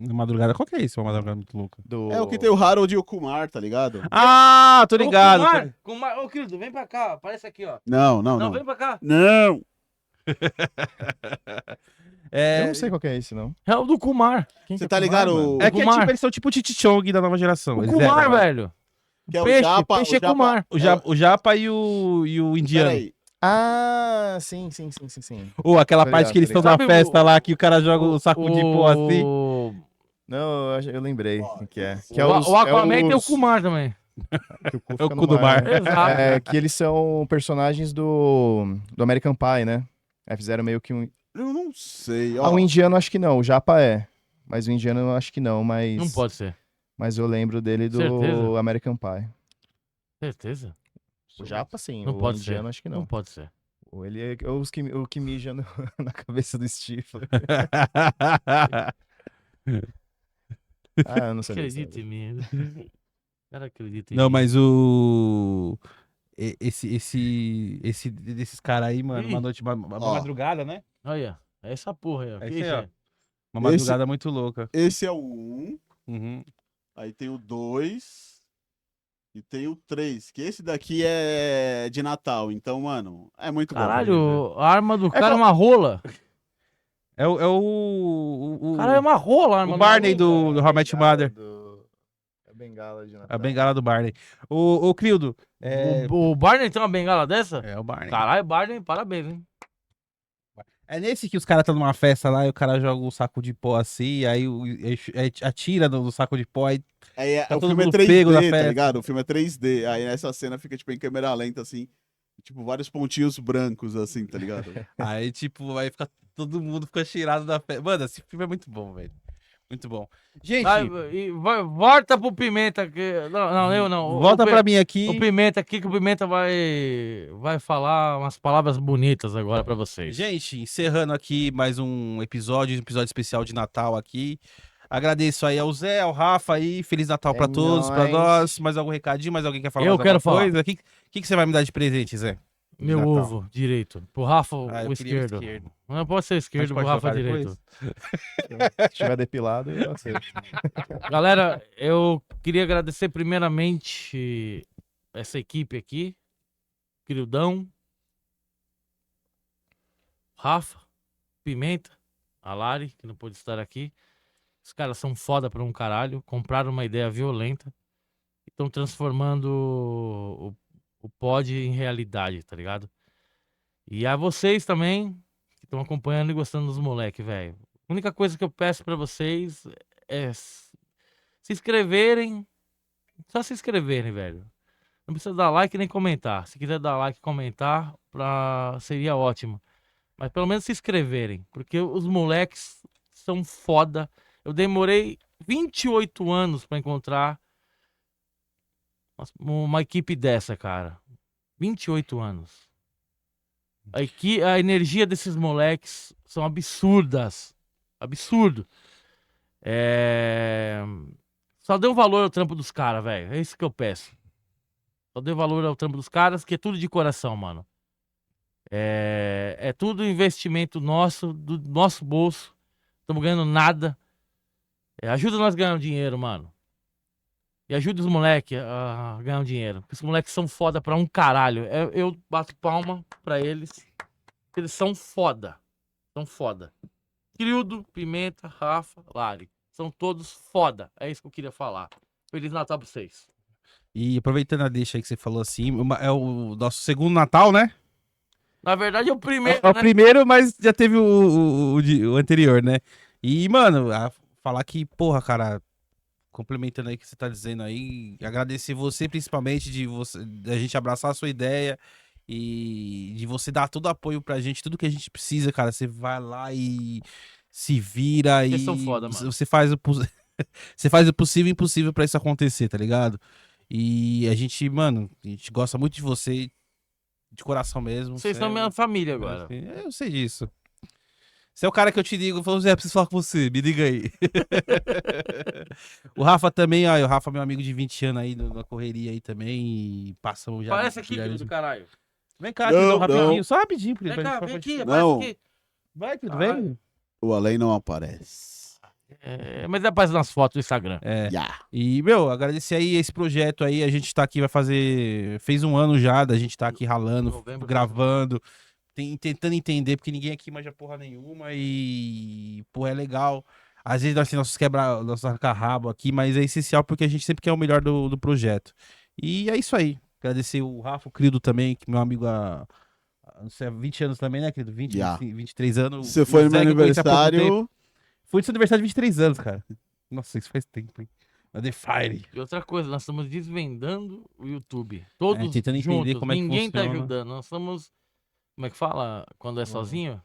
Madrugada, qual que é isso? Uma madrugada muito louca. É o que tem o Harold e o Kumar, tá ligado? Ah, tô ligado. Ô, Kumar, ô, Cristo, vem pra cá, aparece aqui, ó. Não. Não, vem pra cá. Não. Eu não sei qual que é esse, não. É o do Kumar. Quem Você que tá Kumar, ligado? mano? É que é Kumar. tipo, eles são tipo o Titi Chong da nova geração. O Eles Kumar, eram. velho. Que é o Peixe, Japa, peixe é Kumar. O Japa e o Indiano. Peraí. Ah, sim. Ou aquela Tá parte ligado, que eles tá estão na ligado. festa lá, que o cara joga o saco de pó assim. Não, eu lembrei quem que é. Que O Aquaman tem o Kumar também. Que o cu É o fica cu no do mar. Exato. É, que eles são personagens do American Pie, né? Aí fizeram meio que um... Eu não sei, Ah, ó. o indiano acho que não, o japa é. Mas o indiano eu acho que não, mas... Não pode ser. Mas eu lembro dele do Certeza? American Pie. Certeza? O japa sim, Não o pode indiano ser. acho que Não não. pode ser. Ou ele é o que mija na cabeça do Steve. Ah, eu não sei. Acredita em mim. Cara, acredita em Não, mim. mas desses caras aí, mano, uma Ih. noite, uma Ó. madrugada, né? Olha, é essa porra aí, ó. É Que isso aí, isso ó. aí? Uma madrugada muito louca. Esse é o 1, Uhum. aí tem o 2 e tem o 3, que esse daqui é de Natal. Então, mano, é muito bom. Caralho, a arma do cara é uma rola. É o Caralho, é uma rola a arma o Barney maluco. do How I Met Your Mother. A bengala de Natal. A bengala do Barney. O Crildo. O Barney tem uma bengala dessa? É o Barney. Caralho, Barney, parabéns, hein? É nesse que os caras estão numa festa lá e o cara joga um saco de pó assim, aí atira no saco de pó e Tá O todo filme é mundo pego na 3D, tá festa. ligado? O filme é 3D. Aí nessa cena fica, tipo, em câmera lenta, assim. Tipo, vários pontinhos brancos, assim, tá ligado? aí, tipo, aí fica todo mundo fica cheirado da festa. Mano, esse filme é muito bom, velho. Muito bom. Gente, Volta pro Pimenta. Não, eu não. volta O pra mim aqui. O Pimenta aqui, que o Pimenta vai falar umas palavras bonitas agora pra vocês. Gente, encerrando aqui mais um episódio especial de Natal aqui. Agradeço aí ao Zé, ao Rafa aí. Feliz Natal pra É todos, pra nóis. nós. Mais algum recadinho? Mais alguém quer falar Eu mais quero alguma falar. coisa? O que você vai me dar de presente, Zé? Meu Natal. ovo direito. Pro Rafa, Ah, eu o queria esquerdo. Não pode ser esquerdo, Mas pro pode Rafa trocar direito. depois? Se tiver depilado, eu aceito. Galera, eu queria agradecer primeiramente essa equipe aqui. Queridão. Rafa, Pimenta, a Lari, que não pôde estar aqui. Os caras são foda pra um caralho. Compraram uma ideia violenta. E estão transformando o pod em realidade, tá ligado? E a vocês também, que estão acompanhando e gostando dos moleques, velho. A única coisa que eu peço pra vocês é se inscreverem. Só se inscreverem, velho. Não precisa dar like nem comentar. Se quiser dar like e comentar, seria ótimo. Mas pelo menos se inscreverem. Porque os moleques são foda. Eu demorei 28 anos pra encontrar uma equipe dessa, cara. 28 anos. A energia desses moleques são absurdas. Absurdo. Só dê um valor ao trampo dos caras, velho. É isso que eu peço. Só dê valor ao trampo dos caras, que é tudo de coração, mano. É tudo investimento nosso, do nosso bolso. Estamos ganhando nada. Ajuda nós a ganhar um dinheiro, mano. E ajuda os moleques a ganhar um dinheiro. Porque os moleques são foda pra um caralho. Eu bato palma pra eles. Eles são foda. São foda. Crildo, Pimenta, Rafa, Lari. São todos foda. É isso que eu queria falar. Feliz Natal pra vocês. E aproveitando a deixa aí que você falou assim, é o nosso segundo Natal, né? Na verdade é o primeiro, É o né? primeiro, mas já teve o anterior, né? E, mano, falar que, porra, cara, complementando aí o que você tá dizendo aí, agradecer você principalmente da gente abraçar a sua ideia e de você dar todo o apoio pra gente, tudo que a gente precisa, cara. Você vai lá e se vira Vocês e são foda, mano. você faz você faz o possível e impossível pra isso acontecer, tá ligado? E a gente, mano, a gente gosta muito de você, de coração mesmo. Vocês Você são é minha família agora. eu sei disso. Você é o cara que eu te digo, eu falo, Zé, preciso falar com você, me liga aí. O Rafa também, ó, o Rafa é meu amigo de 20 anos aí, na correria aí também, e passamos já... Parece aqui, filho do caralho. Vem cá, Não, querido, rapidinho, não. só rapidinho. Vem cá, vem aqui, Não. aparece aqui. Vai, querido, Ai. vem. O além não aparece. Mas aparece nas fotos do Instagram. É. Yeah. E, meu, agradecer aí esse projeto aí, a gente tá aqui, fez um ano já, da gente tá aqui ralando, Novembro, gravando, tentando entender, porque ninguém aqui manja porra nenhuma e, pô, é legal. Às vezes nós temos nossos arranca-rabo aqui, mas é essencial porque a gente sempre quer o melhor do projeto. E é isso aí. Agradecer o Rafa, o Crido também, que meu amigo há não sei, 20 anos também, né, Crido? 20, Yeah. 23 anos. Você foi O no meu Zé, que eu conheci há pouco tempo. aniversário. Foi do seu aniversário de 23 anos, cara. Nossa, isso faz tempo, hein? Na The Fire. E outra coisa, nós estamos desvendando o YouTube. Todos tentando entender juntos. como é que Ninguém tá funciona. ajudando. Nós estamos... Como é que fala quando é sozinho?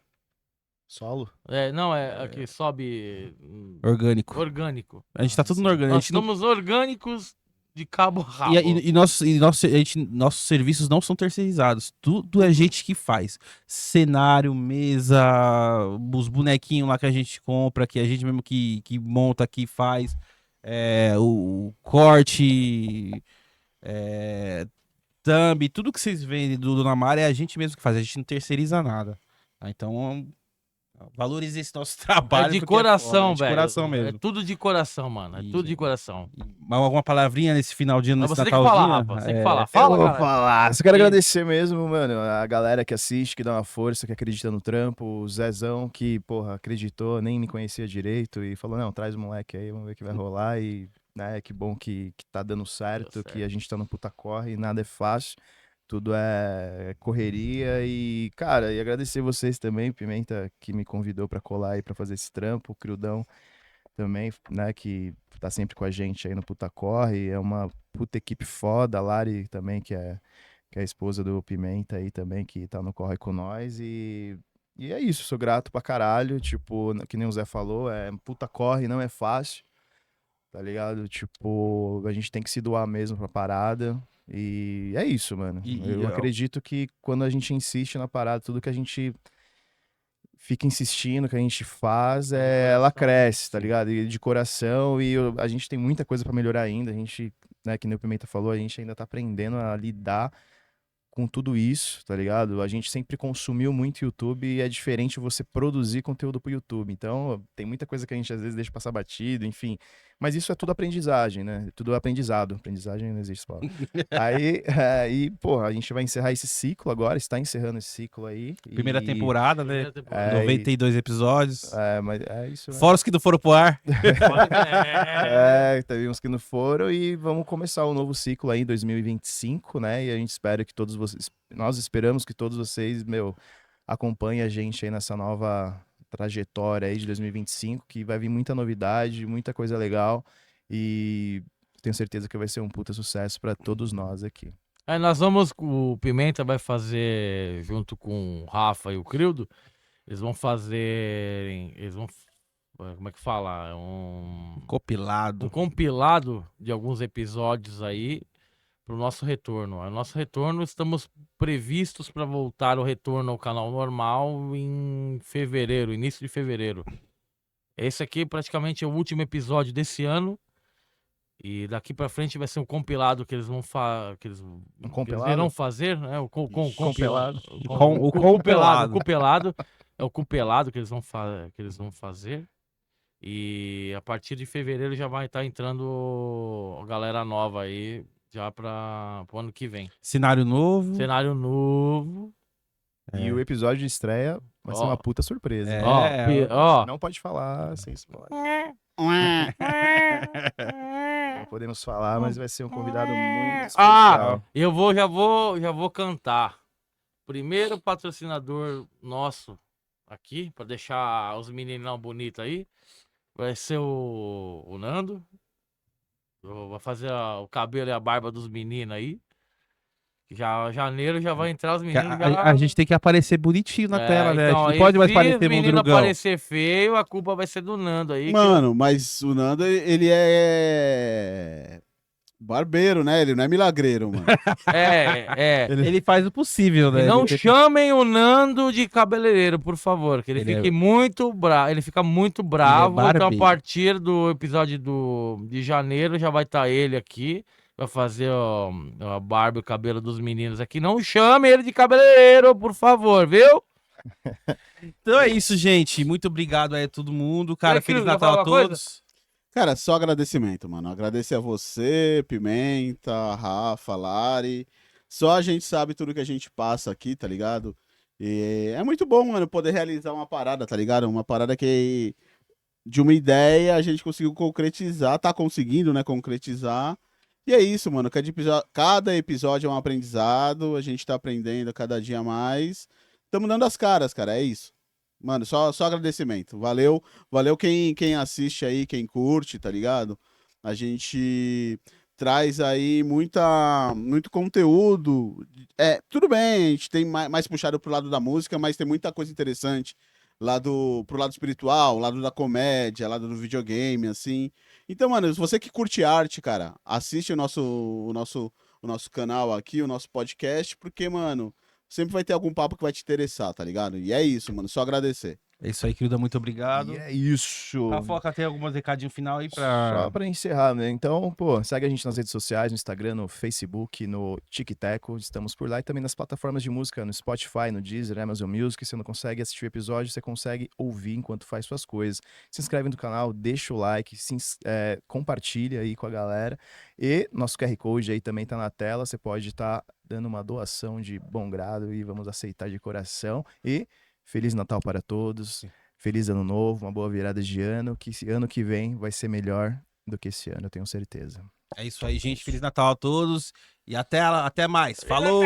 Solo? Não, aqui sobe... Orgânico. Orgânico. A gente tá tudo no orgânico. A Nós gente não- somos orgânicos de cabo a rabo. nossos serviços não são terceirizados. Tudo é gente que faz. Cenário, mesa, os bonequinhos lá que a gente compra, que a gente mesmo que monta aqui faz. O corte, thumb, tudo que vocês veem do Dona Mara é a gente mesmo que faz. A gente não terceiriza nada. Tá? Então, valorize esse nosso trabalho. É de porque coração, foda, velho. de coração É mesmo. tudo de coração, mano. É Isso. tudo de coração. Mas alguma palavrinha nesse final de ano, Mas nesse você tem que Natalzinho? falar, Rafa. Você tem que É, falar. Eu Fala, vou cara. falar. Só quero E- agradecer mesmo, mano, a galera que assiste, que dá uma força, que acredita no trampo, o Zezão, que, porra, acreditou, nem me conhecia direito e falou, não, traz o moleque aí, vamos ver o que vai rolar e, né, que bom que tá dando certo, certo. que a gente tá no puta corre e nada é fácil. Tudo é correria e, cara, e agradecer vocês também, Pimenta, que me convidou pra colar aí pra fazer esse trampo, o Crildão também, né, que tá sempre com a gente aí no Puta Corre, é uma puta equipe foda, a Lari também, que é a esposa do Pimenta aí também, que tá no Corre com nós, e é isso, sou grato pra caralho, tipo, que nem o Zé falou, Puta Corre, não é fácil, tá ligado? Tipo, a gente tem que se doar mesmo pra parada, e é isso, mano. Eu acredito que quando a gente insiste na parada, tudo que a gente fica insistindo, que a gente faz, ela cresce, tá ligado? E de coração, e a gente tem muita coisa pra melhorar ainda, a gente, né, que nem o Pimenta falou, a gente ainda tá aprendendo a lidar com tudo isso, tá ligado? A gente sempre consumiu muito YouTube e é diferente você produzir conteúdo pro YouTube. Então, tem muita coisa que a gente às vezes deixa passar batido, enfim. Mas isso é tudo aprendizagem, né? Tudo aprendizado. Aprendizagem não existe essa palavra. Aí, pô, a gente vai encerrar esse ciclo agora, está encerrando esse ciclo aí. Primeira temporada, né? Primeira temporada. 92 episódios. Mas é isso, né? Fora os que não foram pro ar. Teve uns que não foram e vamos começar um novo ciclo aí em 2025, né? E a gente espera que todos vocês, nós esperamos que todos vocês, acompanhem a gente aí nessa nova trajetória aí de 2025, que vai vir muita novidade, muita coisa legal e tenho certeza que vai ser um puta sucesso para todos nós aqui. Aí o Pimenta vai fazer, junto com o Rafa e o Crildo, como é que fala? Um Compilado. compilado de alguns episódios aí pro nosso retorno. O nosso retorno, estamos previstos para voltar o retorno ao canal normal em fevereiro, início de fevereiro. Esse aqui praticamente é o último episódio desse ano. E daqui pra frente vai ser um compilado que eles vão que eles compilado? irão fazer, né? O compilado. O compilado. O compilado é o compilado que eles vão fazer. E a partir de fevereiro já vai estar entrando a galera nova aí, já para o ano que vem. Cenário novo. Cenário novo. E o episódio de estreia vai ser Ó. uma puta surpresa. É. Não pode falar sem spoiler. Não podemos falar, mas vai ser um convidado muito especial. Já vou cantar. Primeiro patrocinador nosso aqui, para deixar os meninão bonitos aí, vai ser o Nando. Vai fazer o cabelo e a barba dos meninos aí. Já janeiro já vai entrar os meninos. A gente tem que aparecer bonitinho na tela, né? Então, A gente não pode mais se parecer o menino Mundrugão. aparecer feio, a culpa vai ser do Nando aí. Mano, mas o Nando, ele é barbeiro, né? Ele não é milagreiro, mano. Ele faz o possível, né? Não Ele tem- chamem o Nando de cabeleireiro, por favor, que ele Ele fique muito bravo. Ele fica muito bravo. Então, a barbeiro. partir do episódio de janeiro, já vai estar ele aqui. Vai fazer a barba e o cabelo dos meninos aqui. Não chame ele de cabeleireiro, por favor, viu? Então é isso, gente. Muito obrigado aí a todo mundo. Cara, Ei, Feliz Cris, Natal vai a falar uma todos. Cara, só agradecimento, mano. Agradecer a você, Pimenta, Rafa, Lari. Só a gente sabe tudo que a gente passa aqui, tá ligado? E é muito bom, mano, poder realizar uma parada, tá ligado? Uma parada que de uma ideia a gente conseguiu concretizar, tá conseguindo, né, concretizar. E é isso, mano. Cada episódio é um aprendizado, a gente tá aprendendo cada dia mais. Tamo dando as caras, cara, é isso. Mano, só agradecimento. Valeu quem assiste aí, quem curte, tá ligado? A gente traz aí muito conteúdo. Tudo bem, a gente tem mais puxado pro lado da música, mas tem muita coisa interessante pro lado espiritual, lado da comédia, lado do videogame, assim. Então, mano, se você que curte arte, cara, assiste o nosso canal aqui, o nosso podcast, porque, mano, sempre vai ter algum papo que vai te interessar, tá ligado? E é isso, mano, só agradecer. É isso aí, querido. Muito obrigado. E é isso. Rafoca, tem alguns recadinhos final aí Só pra... pra encerrar, né? Então, pô, segue a gente nas redes sociais, no Instagram, no Facebook, no TikTok, estamos por lá e também nas plataformas de música, no Spotify, no Deezer, Amazon Music. Se você não consegue assistir o episódio, você consegue ouvir enquanto faz suas coisas. Se inscreve no canal, deixa o like, compartilha aí com a galera. E nosso QR Code aí também tá na tela, você pode estar dando uma doação de bom grado e vamos aceitar de coração. E Feliz Natal para todos, feliz Ano Novo, uma boa virada de ano, que esse ano que vem vai ser melhor do que esse ano, eu tenho certeza. É isso aí, gente. Feliz Natal a todos. E até mais. Falou!